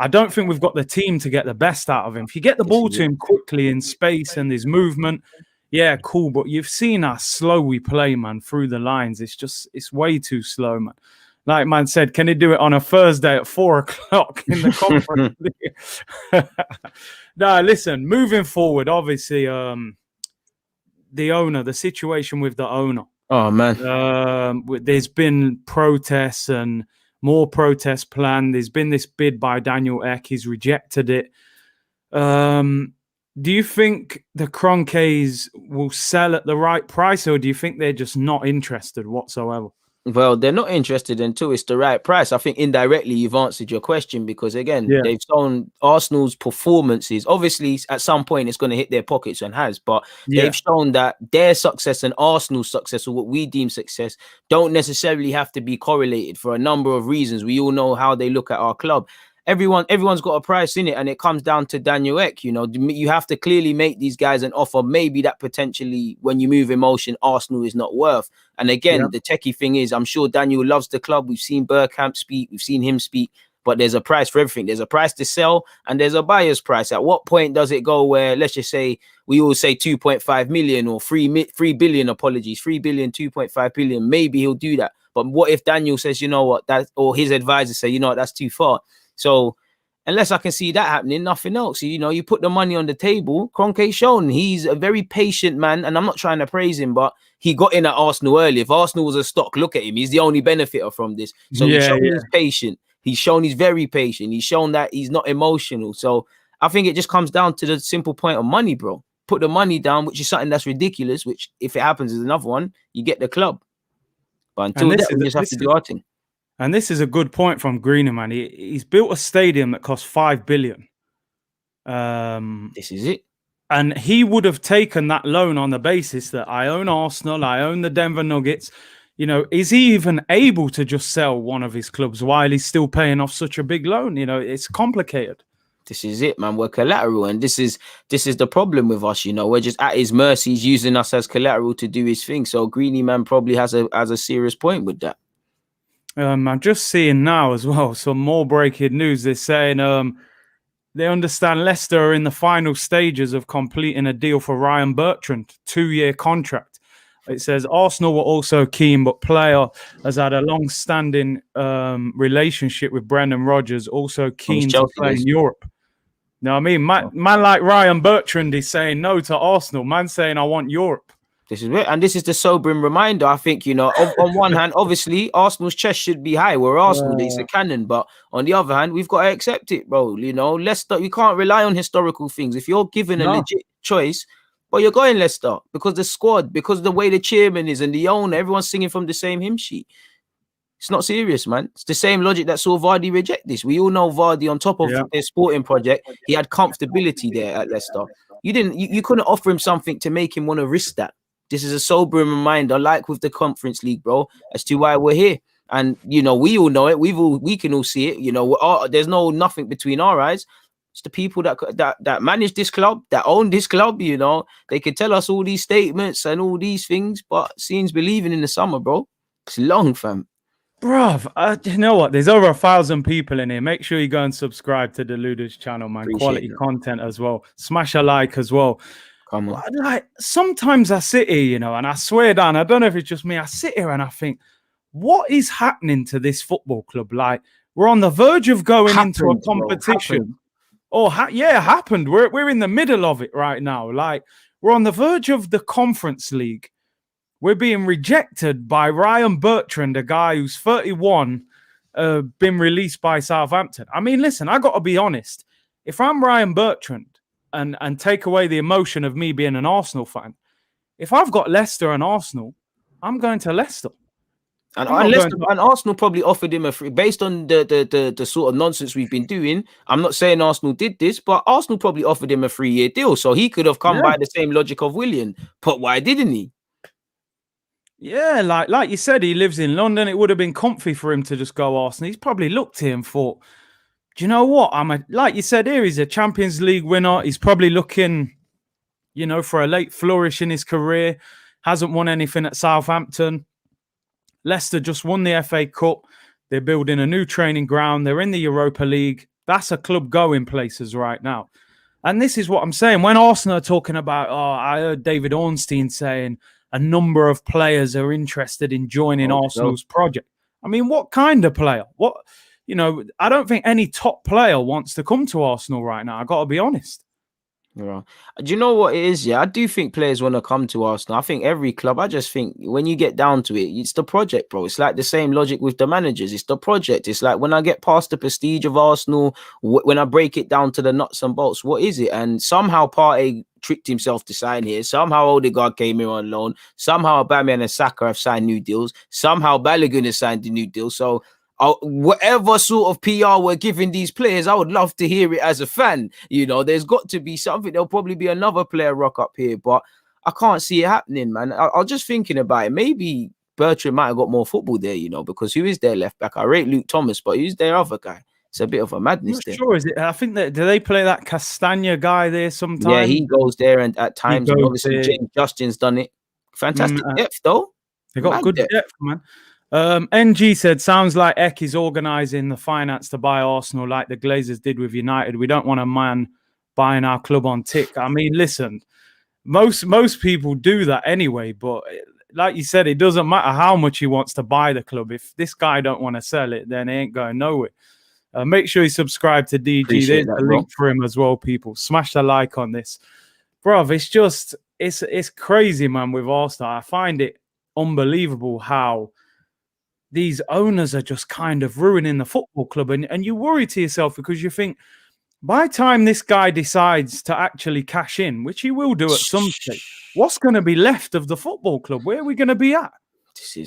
don't think we've got the team to get the best out of him. If you get the ball to him quickly in space and his movement, yeah, cool. But you've seen how slow we play, man, through the lines. It's way too slow, man. Like man said, can he do it on a Thursday at 4:00 in the conference league? No, listen, moving forward, obviously, the situation with the owner. Oh, man. There's been protests and more protests planned. There's been this bid by Daniel Ek. He's rejected it. Do you think the Kroenkes will sell at the right price, or do you think they're just not interested whatsoever? Well, they're not interested until it's the right price. I think indirectly you've answered your question because, again, they've shown Arsenal's performances. Obviously, at some point, it's going to hit their pockets and has, but they've shown that their success and Arsenal's success, or what we deem success, don't necessarily have to be correlated for a number of reasons. We all know how they look at our club. Everyone's got a price in it, and it comes down to Daniel Ek. You have to clearly make these guys an offer, maybe that potentially, when you move emotion, Arsenal is not worth. And again, the techie thing is, I'm sure Daniel loves the club. We've seen Bergkamp speak, we've seen him speak, but there's a price for everything. There's a price to sell, and there's a buyer's price. At what point does it go where, let's just say, we all say 2.5 million or 3 billion, 3 billion, 2.5 billion, maybe he'll do that. But what if Daniel says, you know what, or his advisor say, you know what, that's too far. So unless I can see that happening, nothing else. You put the money on the table. Kroenke's shown he's a very patient man, and I'm not trying to praise him, but he got in at Arsenal early. If Arsenal was a stock, look at him. He's the only benefiter from this. So he's shown he's patient. He's shown he's very patient. He's shown that he's not emotional. So I think it just comes down to the simple point of money, bro. Put the money down, which is something that's ridiculous, which if it happens is another one, you get the club. But until that, we just have to do our thing. And this is a good point from Greener, man. He's built a stadium that cost $5 billion. This is it. And he would have taken that loan on the basis that I own Arsenal, I own the Denver Nuggets. Is he even able to just sell one of his clubs while he's still paying off such a big loan? It's complicated. This is it, man. We're collateral, and this is the problem with us. We're just at his mercy. He's using us as collateral to do his thing. So Greeny, man, probably has a serious point with that. I'm just seeing now as well some more breaking news. They're saying they understand Leicester are in the final stages of completing a deal for Ryan Bertrand, 2-year contract. It says Arsenal were also keen, but player has had a long-standing relationship with Brendan Rodgers, also keen to play in Europe. Now, I mean, man like Ryan Bertrand is saying no to Arsenal. Man saying I want Europe. This is it, and this is the sobering reminder. I think, on one hand, obviously, Arsenal's chest should be high. We're Arsenal, it's a cannon. But on the other hand, we've got to accept it, bro. Leicester, you can't rely on historical things. If you're given a legit choice, well, you're going Leicester because the squad, because the way the chairman is and the owner, everyone's singing from the same hymn sheet. It's not serious, man. It's the same logic that saw Vardy reject this. We all know Vardy, on top of their sporting project, he had comfortability there at Leicester. You couldn't offer him something to make him want to risk that. This is a sobering reminder, like with the Conference League, bro, as to why we're here. And, we all know it. We can all see it. There's nothing between our eyes. It's the people that manage this club, that own this club, They could tell us all these statements and all these things, but seeing's believing in the summer, bro. It's long, fam. Bruv, you know what? There's over 1,000 people in here. Make sure you go and subscribe to Deluded's channel, man. Appreciate Quality content as well. Smash a like as well. Come on. Like, sometimes I sit here, and I swear down, I don't know if it's just me. I sit here and I think, what is happening to this football club? Like, we're on the verge of going into a competition. happened. We're in the middle of it right now. Like, we're on the verge of the Conference League. We're being rejected by Ryan Bertrand, a guy who's 31, been released by Southampton. I mean, listen, I got to be honest. If I'm Ryan Bertrand and take away the emotion of me being an Arsenal fan, if I've got Leicester and Arsenal, I'm going to Leicester. And Arsenal probably offered him a free, based on the sort of nonsense we've been doing. I'm not saying Arsenal did this, but Arsenal probably offered him a 3-year deal, so he could have come by the same logic of Willian. But why didn't he? Yeah, like you said, he lives in London. It would have been comfy for him to just go Arsenal. He's probably looked here and thought, do you know what? Like you said here, he's a Champions League winner. He's probably looking, for a late flourish in his career. Hasn't won anything at Southampton. Leicester just won the FA Cup. They're building a new training ground. They're in the Europa League. That's a club going places right now. And this is what I'm saying. When Arsenal are talking about, I heard David Ornstein saying a number of players are interested in joining Arsenal's project. I mean, what kind of player? I don't think any top player wants to come to Arsenal right now. I got to be honest. Yeah. Do you know what it is? Yeah, I do think players want to come to Arsenal. I think every club, I just think when you get down to it, it's the project, bro. It's like the same logic with the managers. It's the project. It's like when I get past the prestige of Arsenal, when I break it down to the nuts and bolts, what is it? And somehow Partey tricked himself to sign here. Somehow Odegaard came here on loan. Somehow Aubameyang and Saka have signed new deals. Somehow Balogun has signed a new deal. So whatever sort of PR we're giving these players, I would love to hear it as a fan. There's got to be something. There'll probably be another player rock up here, but I can't see it happening, man. I was just thinking about it. Maybe Bertrand might have got more football there, because who is their left back? I rate Luke Thomas, but who's their other guy? It's a bit of a madness there. Sure, is it? I think that do they play that Castagna guy there sometimes? Yeah, he goes there, and at times, and obviously James Justin's done it. Fantastic depth, though. They got good depth, man. NG said, sounds like Eck is organising the finance to buy Arsenal like the Glazers did with United. We don't want a man buying our club on tick. I mean, listen, most people do that anyway, but like you said, it doesn't matter how much he wants to buy the club. If this guy don't want to sell it, then he ain't going nowhere. Make sure you subscribe to DG. There's a link for him as well, people. Smash the like on this. Bruv, it's crazy, man, with Arsenal. I find it unbelievable how these owners are just kind of ruining the football club. And you worry to yourself because you think, by the time this guy decides to actually cash in, which he will do at some stage, what's going to be left of the football club? Where are we going to be at? This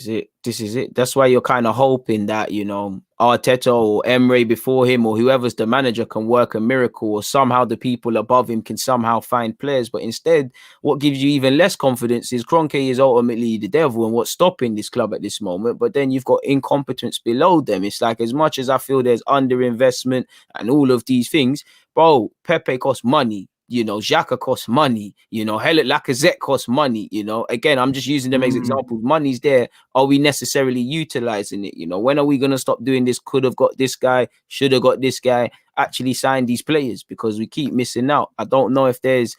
is it. That's why you're kind of hoping that, Arteta or Emre before him or whoever's the manager can work a miracle, or somehow the people above him can somehow find players. But instead, what gives you even less confidence is Kroenke is ultimately the devil and what's stopping this club at this moment. But then you've got incompetence below them. It's like, as much as I feel there's underinvestment and all of these things, bro, Pepe costs money. Xhaka costs money, Lacazette costs money, again, I'm just using them as examples. Money's there. Are we necessarily utilizing it? When are we going to stop doing this? Could have got this guy, should have got this guy, actually sign these players, because we keep missing out. I don't know if there's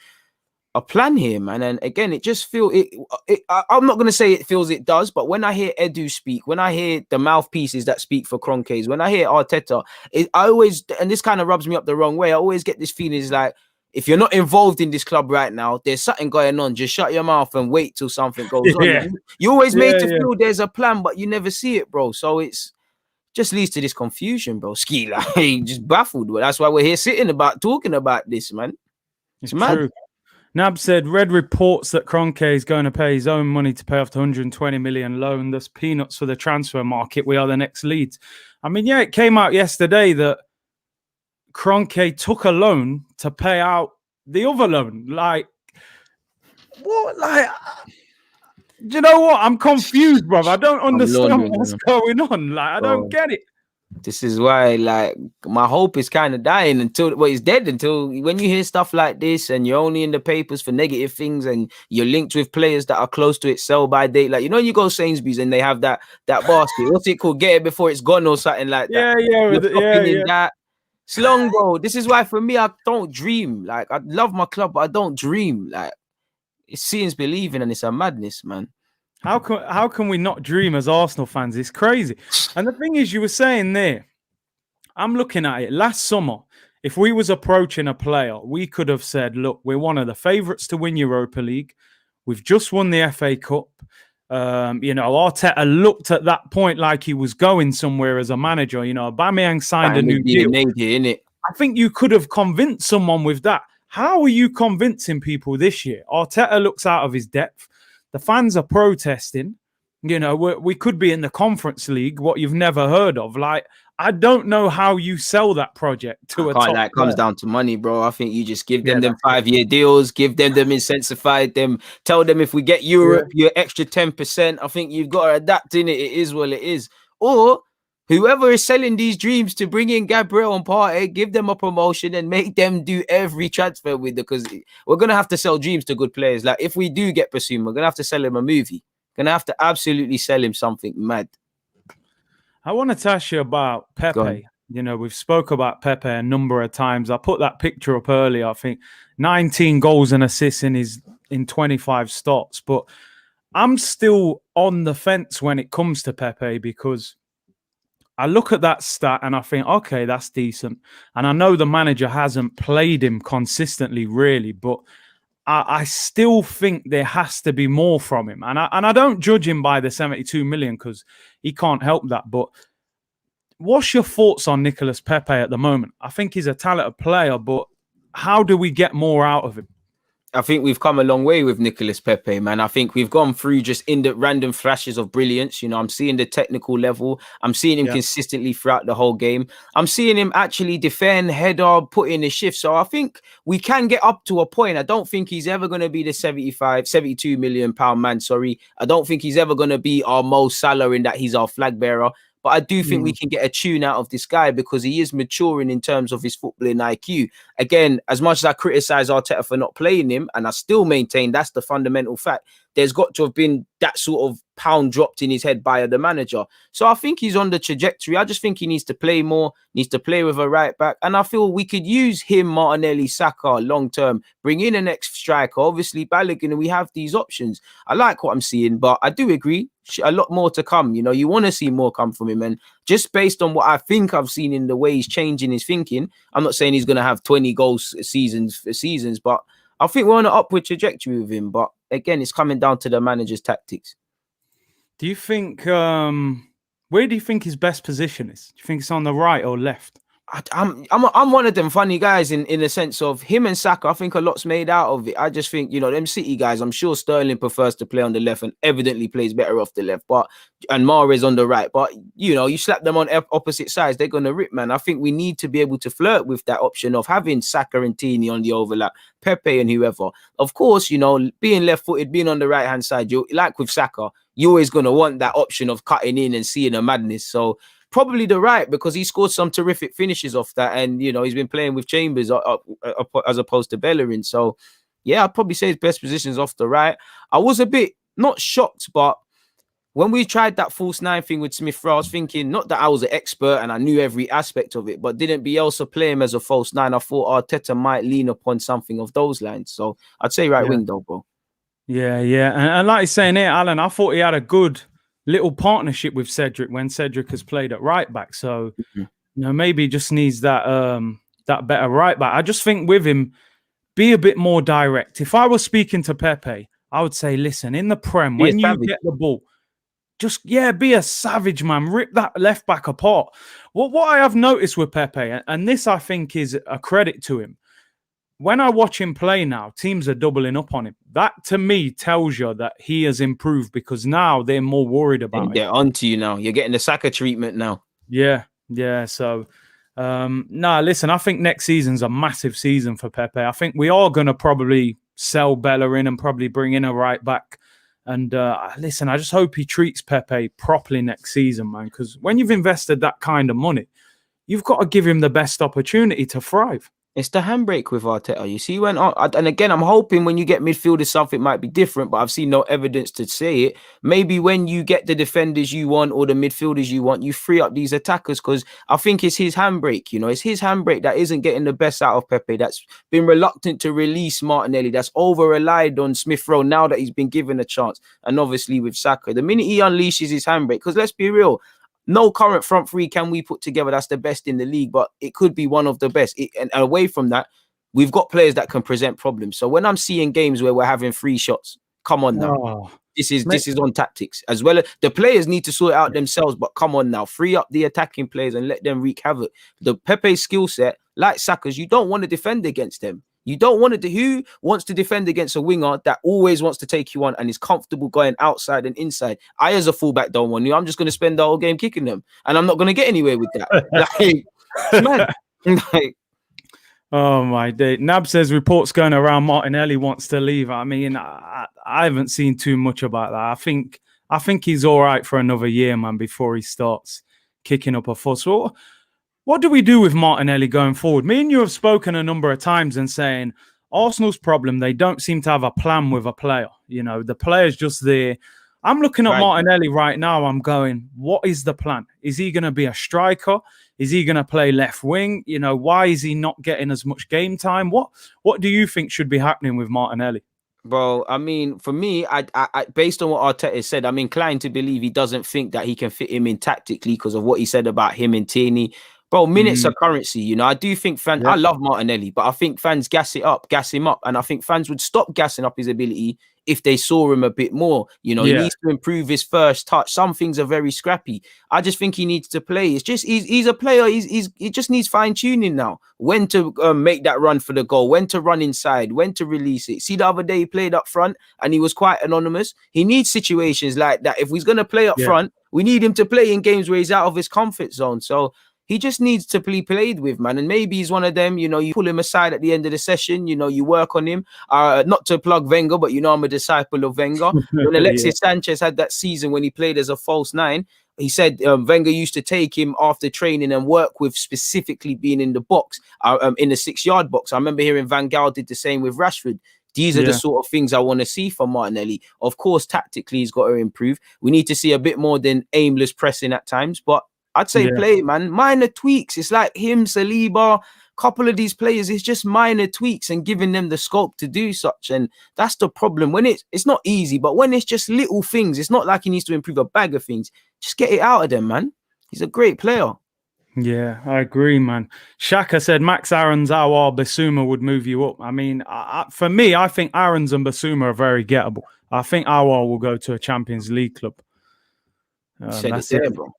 a plan here, man. And again, it just feels I'm not going to say it feels it does, but when I hear Edu speak, when I hear the mouthpieces that speak for Kroenke's, when I hear Arteta, I always, and this kind of rubs me up the wrong way, I always get this feeling is like, if you're not involved in this club right now, there's something going on. Just shut your mouth and wait till something goes on. You always made to feel there's a plan, but you never see it, bro. So it's just leads to this confusion, bro. Ski, like, just baffled. But that's why we're here talking about this, man. It's mad. True. Nab said, read reports that Kroenke is going to pay his own money to pay off the 120 million loan. Thus peanuts for the transfer market. We are the next Leeds. I mean, yeah, it came out yesterday that Kroenke took a loan to pay out the other loan. Like, what? Like, do you know what? I'm confused, bro. I don't understand what's going on. Like, I don't get it. This is why, like, my hope is kind of dying until it's dead. Until when you hear stuff like this and you're only in the papers for negative things and you're linked with players that are close to it, sell by date. Like, you go Sainsbury's and they have that basket. What's it called? Get it before it's gone or something like that. Yeah. That. It's long, bro. This is why for me, I don't dream. Like, I love my club, but I don't dream. Like, it's seeing's believing, and it's a madness, man. How can we not dream as Arsenal fans? It's crazy. And the thing is, you were saying there, I'm looking at it. Last summer, if we was approaching a player, we could have said, look, we're one of the favourites to win Europa League. We've just won the FA Cup. Arteta looked at that point like he was going somewhere as a manager. Aubameyang signed a new deal. I think you could have convinced someone with that. How are you convincing people this year? Arteta looks out of his depth. The fans are protesting. We could be in the Conference League, what you've never heard of. Like, I don't know how you sell that project to a top player. It comes down to money, bro. I think you just give them 5-year deals, give them incentivize them, tell them if we get Europe, you're extra 10%. I think you've got to adapt in it. It is what it is. Or whoever is selling these dreams to bring in Gabriel and Partey, give them a promotion and make them do every transfer with it, because we're going to have to sell dreams to good players. Like, if we do get Bassoon, we're going to have to sell him a movie. Going to have to absolutely sell him something mad. I want to ask you about Pépé. We've spoke about Pépé a number of times. I put that picture up earlier. I think 19 goals and assists in 25 starts. But I'm still on the fence when it comes to Pépé, because I look at that stat and I think, okay, that's decent. And I know the manager hasn't played him consistently, really, but I still think there has to be more from him. And I don't judge him by the 72 million, because he can't help that. But what's your thoughts on Nicolas Pépé at the moment? I think he's a talented player, but how do we get more out of him? I think we've come a long way with Nicolas Pépé, man. I think we've gone through just in the random flashes of brilliance. I'm seeing the technical level. I'm seeing him consistently throughout the whole game. I'm seeing him actually defend, header, put in the shift. So I think we can get up to a point. I don't think he's ever going to be the 72 million pound man. Sorry. I don't think he's ever going to be our Mo Salah in that he's our flag bearer. But I do think we can get a tune out of this guy, because he is maturing in terms of his footballing IQ. Again, as much as I criticize Arteta for not playing him, and I still maintain that's the fundamental fact, there's got to have been that sort of pound dropped in his head by the manager. So I think he's on the trajectory. I just think he needs to play more, needs to play with a right back. And I feel we could use him, Martinelli, Saka long term, bring in an ex striker, obviously Balogun, and we have these options. I like what I'm seeing, but I do agree, a lot more to come. You want to see more come from him. And just based on what I think I've seen in the way he's changing his thinking, I'm not saying he's going to have 20 goals seasons, but I think we're on an upward trajectory with him. But again, it's coming down to the manager's tactics. Do you think, where do you think his best position is? Do you think it's on the right or left? I'm one of them funny guys in the sense of him and Saka. I think a lot's made out of it. I just think, them City guys, I'm sure Sterling prefers to play on the left and evidently plays better off the left, and Mahrez on the right. But, you slap them on opposite sides, they're going to rip, man. I think we need to be able to flirt with that option of having Saka and Tini on the overlap, Pepe and whoever. Of course, being left-footed, being on the right-hand side, like with Saka, you're always going to want that option of cutting in and seeing a madness. So probably the right, because he scored some terrific finishes off that, and he's been playing with Chambers as opposed to Bellerin. So yeah, I'd probably say his best position is off the right. I was a bit not shocked, but when we tried that false nine thing with Smith Rowe, I was thinking, not that I was an expert and I knew every aspect of it, but didn't Bielsa play him as a false nine? I thought Arteta might lean upon something of those lines. So I'd say right wing though, bro. Yeah. And like you're saying here, Alan, I thought he had a good little partnership with Cedric when Cedric has played at right back. So, maybe he just needs that better right back. I just think with him, be a bit more direct. If I was speaking to Pepe, I would say, listen, in the Prem, when you get the ball, just, be a savage, man. Rip that left back apart. What I have noticed with Pepe, and this I think is a credit to him, when I watch him play now, teams are doubling up on him. That, to me, tells you that he has improved, because now they're more worried about him. They're onto you now. You're getting the Saka treatment now. Yeah. So, listen, I think next season's a massive season for Pepe. I think we are going to probably sell Bellerin and probably bring in a right back. And listen, I just hope he treats Pepe properly next season, man, because when you've invested that kind of money, you've got to give him the best opportunity to thrive. It's the handbrake with Arteta. You see, and again, I'm hoping when you get midfielders, something might be different, but I've seen no evidence to say it. Maybe when you get the defenders you want or the midfielders you want, you free up these attackers, because I think it's his handbrake. It's his handbrake that isn't getting the best out of Pepe, that's been reluctant to release Martinelli, that's over-relied on Smith Rowe now that he's been given a chance. And obviously with Saka, the minute he unleashes his handbrake, because let's be real, no current front three can we put together that's the best in the league, but it could be one of the best. And away from that, we've got players that can present problems. So when I'm seeing games where we're having 3 shots, come on now. Oh, this is on tactics as well. The players need to sort it out themselves, but come on now, free up the attacking players and let them wreak havoc. The Pepe skill set, like Saka's, you don't want to defend against them. You don't want to. Who wants to defend against a winger that always wants to take you on and is comfortable going outside and inside? I, as a fullback, don't want you. I'm just going to spend the whole game kicking them, and I'm not going to get anywhere with that. Like, oh my day. Nab says reports going around Martinelli wants to leave. I mean, I haven't seen too much about that. I think he's all right for another year, man, before he starts kicking up a fuss. So what do we do with Martinelli going forward? Me and you have spoken a number of times and saying Arsenal's problem, they don't seem to have a plan with a player. You know, the player's just there. I'm looking at Martinelli right now. I'm going, what is the plan? Is he going to be a striker? Is he going to play left wing? You know, why is he not getting as much game time? What do you think should be happening with Martinelli? Bro, I mean, for me, I based on what Arteta said, I'm inclined to believe he doesn't think that he can fit him in tactically because of what he said about him and Tierney. Bro, minutes are currency, you know. I do think fans, I love Martinelli, but I think fans gas him up. And I think fans would stop gassing up his ability if they saw him a bit more. You know, he needs to improve his first touch. Some things are very scrappy. I just think he needs to play. It's just, he's a player. He just needs fine tuning now. When to make that run for the goal, when to run inside, when to release it. See, the other day he played up front and he was quite anonymous. He needs situations like that. If he's going to play up front, we need him to play in games where he's out of his comfort zone. So he just needs to be played with, man. And maybe he's one of them, you know, you pull him aside at the end of the session, you know, you work on him. Not to plug Wenger, but you know, I'm a disciple of Wenger. When Alexis Sanchez had that season when he played as a false 9, he said Wenger used to take him after training and work with specifically being in the box, in the 6-yard box. I remember hearing Van Gaal did the same with Rashford. These are the sort of things I want to see from Martinelli. Of course, tactically, he's got to improve. We need to see a bit more than aimless pressing at times, but I'd say play, man. Minor tweaks. It's like him, Saliba, couple of these players. It's just minor tweaks and giving them the scope to do such. And that's the problem. When it's not easy, but when it's just little things, it's not like he needs to improve a bag of things. Just get it out of them, man. He's a great player. Yeah, I agree, man. Shaka said Max Aarons, Aouar, Basuma would move you up. I mean, for me, I think Aarons and Basuma are very gettable. I think Aouar will go to a Champions League club. That's it, bro.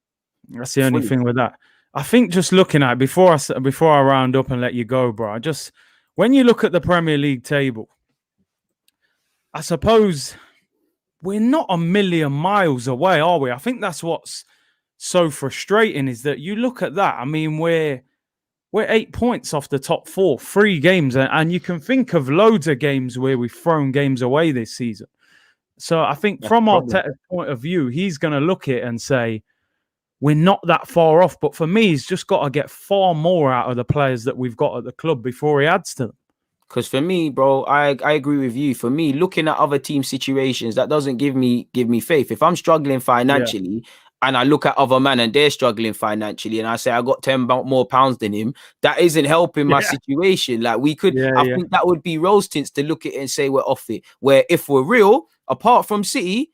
That's the only thing with that. I think just looking at it, before I round up and let you go, bro, when you look at the Premier League table, I suppose we're not a million miles away, are we? I think that's what's so frustrating is that you look at that. I mean, we're 8 points off the top 4, 3 games, and you can think of loads of games where we've thrown games away this season. So I think from Arteta's point of view, he's going to look at it and say, we're not that far off, but for me, he's just got to get far more out of the players that we've got at the club before he adds to them. Because for me, bro, I agree with you. For me, looking at other team situations, that doesn't give me faith. If I'm struggling financially and I look at other men and they're struggling financially and I say I got 10 more pounds than him, that isn't helping my situation. Like we could, I think that would be rose tints to look at it and say we're off it. Where if we're real, apart from City,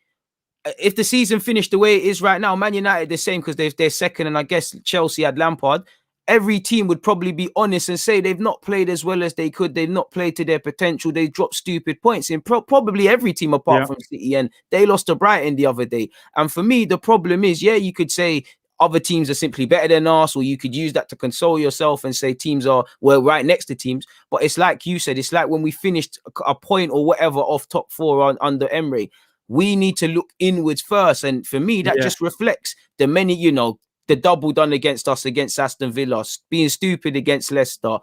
if the season finished the way it is right now, Man United the same because they're second, and I guess Chelsea had Lampard. Every team would probably be honest and say they've not played as well as they could. They've not played to their potential. They dropped stupid points in probably every team apart from City, and they lost to Brighton the other day. And for me, the problem is, you could say other teams are simply better than us, or you could use that to console yourself and say teams are right next to teams. But it's like you said, it's like when we finished a point or whatever off top 4 under Emery. We need to look inwards first. And for me, that just reflects the many, the double done against us, against Aston Villa, being stupid against Leicester,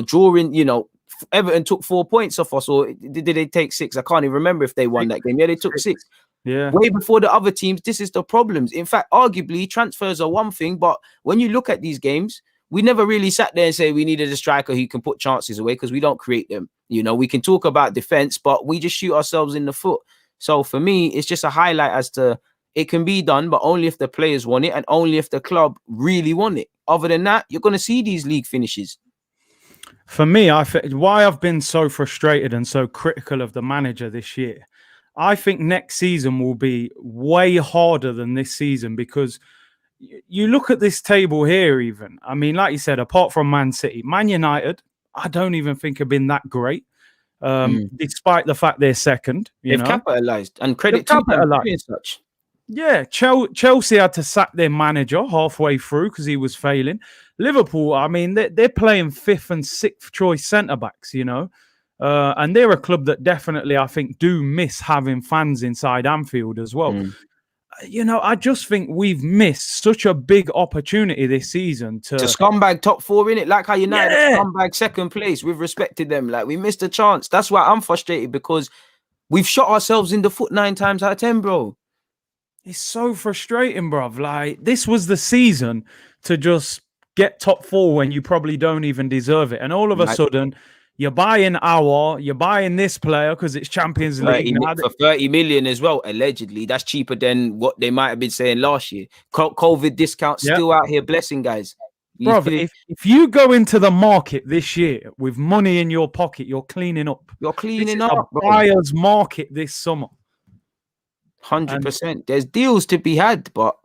drawing, Everton took 4 points off us, or did they take 6? I can't even remember if they won that game. Yeah, they took 6. Yeah. Way before the other teams, this is the problems. In fact, arguably, transfers are one thing, but when you look at these games, we never really sat there and say we needed a striker who can put chances away because we don't create them. We can talk about defense, but we just shoot ourselves in the foot. So for me, it's just a highlight as to it can be done, but only if the players want it and only if the club really want it. Other than that, you're going to see these league finishes. For me, why I've been so frustrated and so critical of the manager this year, I think next season will be way harder than this season because you look at this table here, even. I mean, like you said, apart from Man City, Man United, I don't even think have been that great, despite the fact they're second. They've capitalized, and credit to them doing such. Yeah, Chelsea had to sack their manager halfway through because he was failing. Liverpool, I mean, they're playing 5th and 6th choice centre-backs, and they're a club that definitely, I think, do miss having fans inside Anfield as well. I just think we've missed such a big opportunity this season to scumbag top 4 in it, like how United scumbag 2nd place. We've respected them, like we missed a chance. That's why I'm frustrated, because we've shot ourselves in the foot 9 times out of 10, bro. It's so frustrating, bruv. Like, this was the season to just get top 4 when you probably don't even deserve it. And all of a sudden, you're buying this player because it's Champions League. For 30 million as well, allegedly. That's cheaper than what they might have been saying last year. COVID discount still out here blessing guys. Bruv, if you go into the market this year with money in your pocket, you're cleaning up. You're cleaning up. A buyer's market this summer. 100%. There's deals to be had, but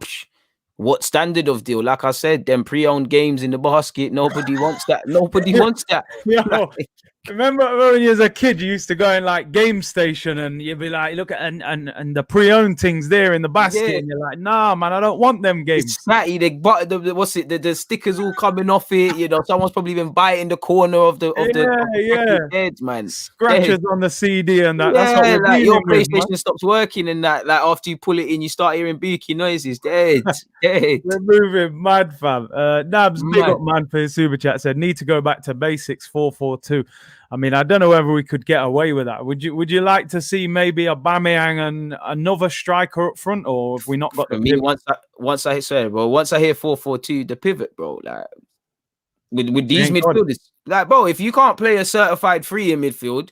what standard of deal? Like I said, them pre-owned games in the basket, nobody wants that. Nobody wants that. Remember when you was a kid, you used to go in like Game Station and you'd be like, look at and the pre-owned things there in the basket, and you're like, nah, man, I don't want them games. It's snatty. The stickers all coming off it. Someone's probably even biting the corner of the heads, man. Scratches on the CD and that. That's what like your PlayStation stops working and that. Like after you pull it in, you start hearing beaky noises. Dead. We're moving mad, fam. Nabs, big up man for his super chat, said need to go back to basics 4-4-2. I mean, I don't know whether we could get away with that. Would you like to see maybe Aubameyang and another striker up front, or have we not got the pivot? Once I hear 4-4-2, the pivot, bro, like with these midfielders, like, bro, if you can't play a certified 3 in midfield,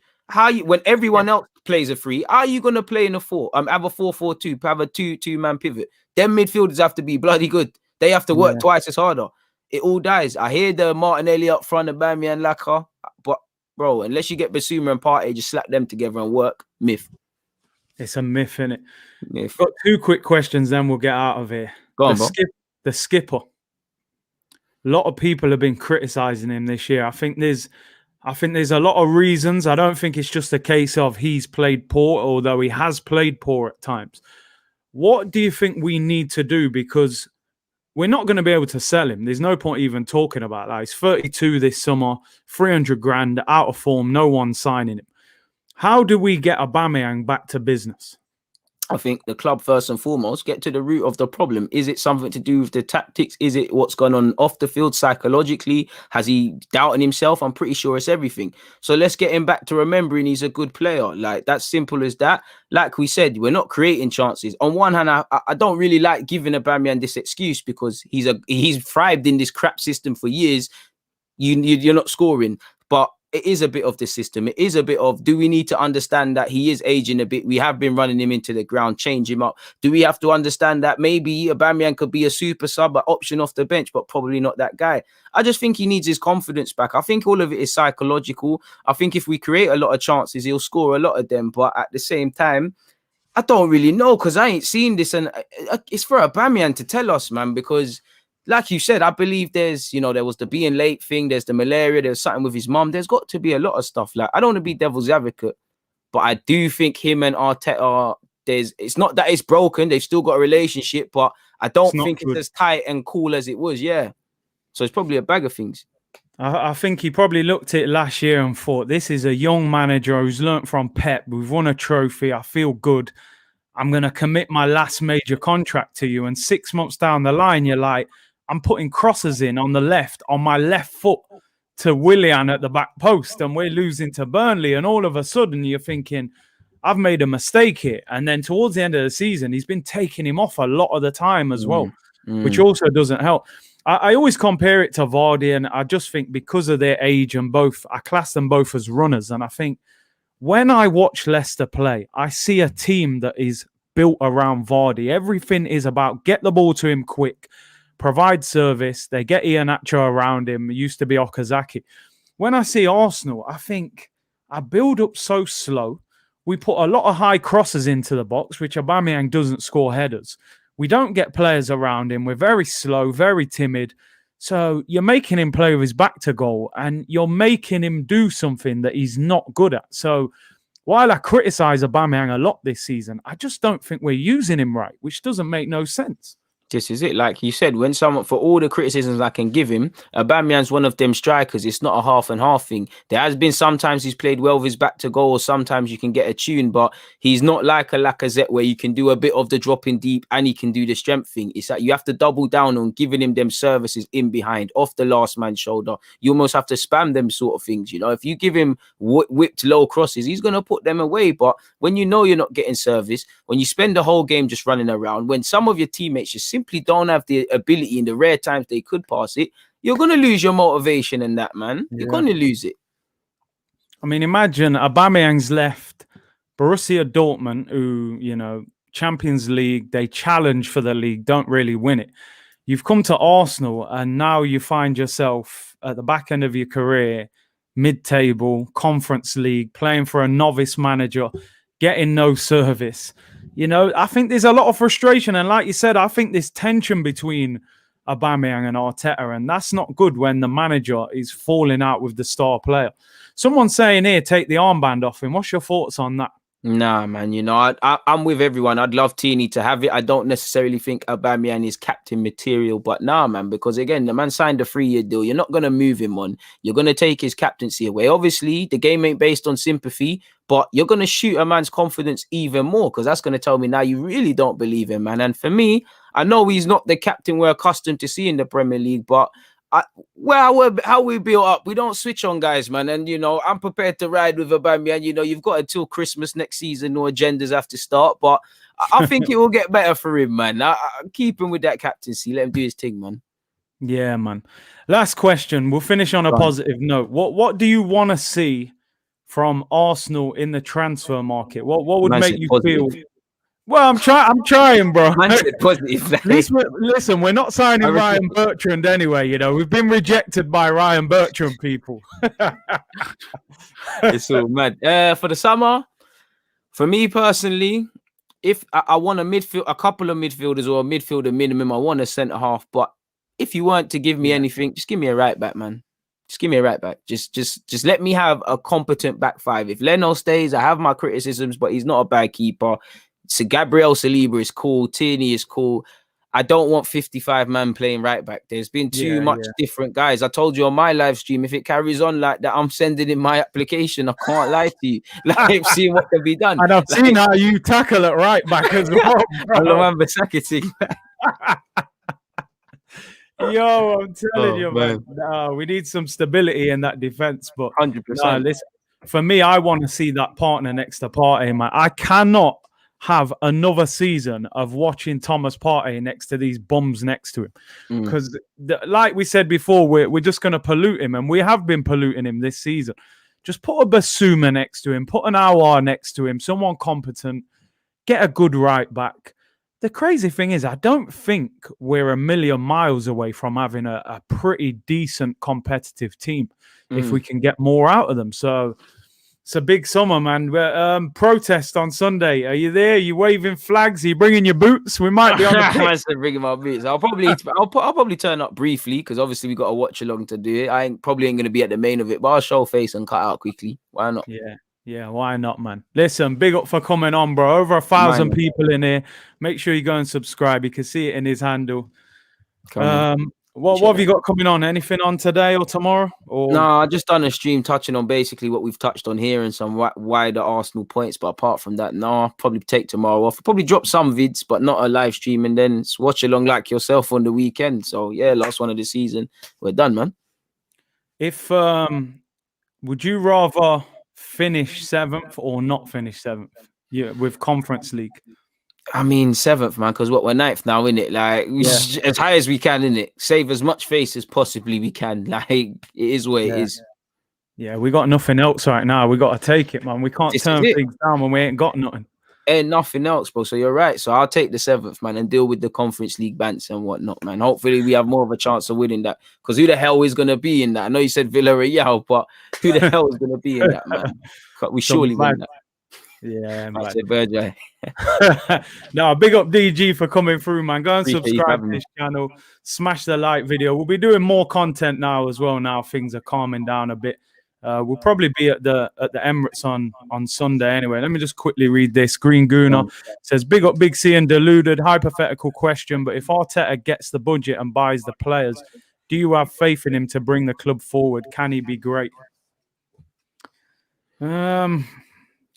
when everyone else plays a 3, how are you gonna play in a 4? Have a 4-4-2, have a 2-man pivot. Them midfielders have to be bloody good. They have to work twice as harder. It all dies. I hear the Martinelli up front, Aubameyang and Laka, but bro, unless you get Basuma and Partey, just slap them together and work. Myth. It's a myth, innit? Myth. Got 2 quick questions, then we'll get out of here. Go on, the skipper. A lot of people have been criticizing him this year. I think there's a lot of reasons. I don't think it's just a case of he's played poor, although he has played poor at times. What do you think we need to do? Because we're not going to be able to sell him. There's no point even talking about that. He's 32 this summer, 300 grand, out of form, no one's signing him. How do we get Aubameyang back to business? I think the club, first and foremost, get to the root of the problem. Is it something to do with the tactics? Is it what's gone on off the field psychologically? Has he doubted himself? I'm pretty sure it's everything. So let's get him back to remembering he's a good player. Like, that's simple as that. Like we said, we're not creating chances. On one hand, I don't really like giving Aubameyang this excuse, because he's thrived in this crap system for years. You're not scoring, but it is a bit of the system. It is a bit of, do we need to understand that he is aging a bit? We have been running him into the ground, change him up. Do we have to understand that maybe Aubameyang could be a super sub, an option off the bench, but probably not that guy? I just think he needs his confidence back. I think all of it is psychological. I think if we create a lot of chances, he'll score a lot of them. But at the same time, I don't really know, because I ain't seen this. And it's for Aubameyang to tell us, man, because like you said, I believe there's, there was the being late thing, there's the malaria, there's something with his mum. There's got to be a lot of stuff. Like, I don't want to be devil's advocate, but I do think him and Arteta, it's not that it's broken. They've still got a relationship, but I don't think it's as tight and cool as it was. Yeah. So it's probably a bag of things. I think he probably looked at it last year and thought, this is a young manager who's learnt from Pep. We've won a trophy. I feel good. I'm going to commit my last major contract to you. And 6 months down the line, you're like, I'm putting crosses in on the left, on my left foot to Willian at the back post, and we're losing to Burnley. And all of a sudden you're thinking, I've made a mistake here. And then towards the end of the season, he's been taking him off a lot of the time as well, which also doesn't help. I always compare it to Vardy, and I just think because of their age and I class them both as runners. And I think when I watch Leicester play, I see a team that is built around Vardy. Everything is about get the ball to him quick, provide service. They get Iheanacho around him. It used to be Okazaki. When I see Arsenal, I think our build-up so slow. We put a lot of high crosses into the box, which Aubameyang doesn't score headers. We don't get players around him. We're very slow, very timid. So you're making him play with his back to goal, and you're making him do something that he's not good at. So while I criticize Aubameyang a lot this season, I just don't think we're using him right, which doesn't make no sense. This is it. Like you said, when someone, for all the criticisms I can give him, Aubameyang's one of them strikers. It's not a half and half thing. There has been sometimes he's played well with his back to goal, or sometimes you can get a tune, but he's not like a Lacazette where you can do a bit of the dropping deep and he can do the strength thing. It's that you have to double down on giving him them services in behind, off the last man's shoulder. You almost have to spam them sort of things. You know, if you give him whipped low crosses, he's going to put them away. But when you know you're not getting service, when you spend the whole game just running around, when some of your teammates just simply don't have the ability in the rare times they could pass it, you're going to lose your motivation in that, man. You're going to lose it. I mean, imagine Aubameyang's left Borussia Dortmund, who, you know, Champions League, they challenge for the league, don't really win it. You've come to Arsenal, and now you find yourself at the back end of your career, mid-table, Conference League, playing for a novice manager, getting no service. You know, I think there's a lot of frustration. And like you said, I think there's tension between Aubameyang and Arteta. And that's not good when the manager is falling out with the star player. Someone's saying here, take the armband off him. What's your thoughts on that? Nah, man, you know, I'm with everyone. I'd love Tierney to have it. I don't necessarily think Aubameyang is captain material, but nah, man, because again, the man signed a 3-year deal. You're not going to move him on. You're going to take his captaincy away. Obviously, the game ain't based on sympathy, but you're going to shoot a man's confidence even more, because that's going to tell me now you really don't believe him, man. And for me, I know he's not the captain we're accustomed to see in the Premier League, but how we build up, we don't switch on guys, man. And you know, I'm prepared to ride with Aubameyang. You know, you've got until Christmas next season, no agendas have to start, but I think it will get better for him, man. I keep him with that captaincy, let him do his thing, man. Yeah, man. Last question, we'll finish on a positive note. What do you want to see from Arsenal in the transfer market? What would make you feel? Well, I'm trying, bro. Positive. Listen, we're not signing Ryan Bertrand anyway. You know, we've been rejected by Ryan Bertrand people. It's all mad. For the summer, for me personally, if I want a couple of midfielders or a midfielder minimum, I want a centre half. But if you weren't to give me anything, just give me a right back, man. Just give me a right back. Just let me have a competent back five. If Leno stays, I have my criticisms, but he's not a bad keeper. So Gabriel Saliba is cool. Tierney is cool. I don't want 55 man playing right back. There's been too much different guys. I told you on my live stream, if it carries on like that, I'm sending in my application. I can't lie to you. Like, seeing what can be done. And I've seen how you tackle it right back as well. Yo, I'm telling you, man. We need some stability in that defense. But 100%. Listen, for me, I want to see that partner next to Partey, man. I cannot have another season of watching Thomas Partey next to these bums next to him, because like we said before, we're just going to pollute him, and we have been polluting him this season. Just put a Basuma next to him, put an Aouar next to him, someone competent, get a good right back. The crazy thing is, I don't think we're a million miles away from having a pretty decent competitive team if we can get more out of them. So it's a big summer, man. Protest on Sunday. Are you there? Are you waving flags? Are you bringing your boots? We might be on the pitch. I'm bringing my boots. I'll probably turn up briefly, because obviously we got a watch along to do it. I probably ain't going to be at the main of it, but I'll show face and cut out quickly. Why not? Yeah, why not, man? Listen, big up for coming on, bro. Over 1,000 people in here. Make sure you go and subscribe. You can see it in his handle. What have you got coming on? Anything on today or tomorrow? No, I just done a stream touching on basically what we've touched on here and some wider Arsenal points. But apart from that, no, I'll probably take tomorrow off. I'll probably drop some vids, but not a live stream. And then watch along like yourself on the weekend. So yeah, last one of the season. We're done, man. If would you rather finish 7th or not finish 7th? Yeah, with Conference League. I mean, 7th, man, because we're 9th now, innit? Like, as high as we can, innit? Save as much face as possibly we can. Like, it is what it is. Yeah, we got nothing else right now. We got to take it, man. We can't turn things down when we ain't got nothing. And nothing else, bro. So you're right. So I'll take the 7th, man, and deal with the Conference League bants and whatnot, man. Hopefully we have more of a chance of winning that. Because who the hell is going to be in that? I know you said Villarreal, but who the hell is going to be in that, man? We surely win that. Yeah, I man. said Virgil. No, big up DG for coming through, man. Go and Appreciate you subscribe having to me. this channel. Smash the like video. We'll be doing more content now as well. Now things are calming down a bit. We'll probably be at the Emirates on Sunday anyway. Let me just quickly read this. Green Gooner says, "Big up Big C and Deluded. Hypothetical question, but if Arteta gets the budget and buys the players, do you have faith in him to bring the club forward? Can he be great?"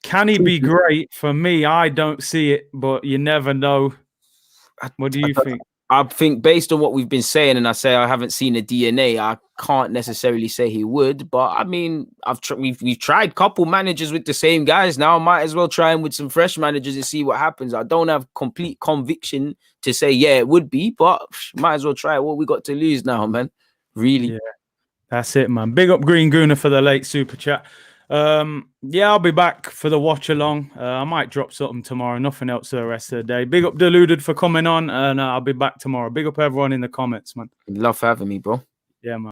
Can he be great? For me, I don't see it, but you never know. What do you think? I think based on what we've been saying, and I say I haven't seen a DNA, I can't necessarily say he would. But I mean, we've tried couple managers with the same guys. Now I might as well try him with some fresh managers and see what happens. I don't have complete conviction to say yeah it would be, but might as well try it. What we got to lose now, man? Really? Yeah, that's it, man. Big up Green Gooner for the late super chat. Yeah, I'll be back for the watch along. I might drop something tomorrow. Nothing else the rest of the day. Big up Deluded for coming on, and I'll be back tomorrow. Big up everyone in the comments, man. Love having me, bro. Yeah, man.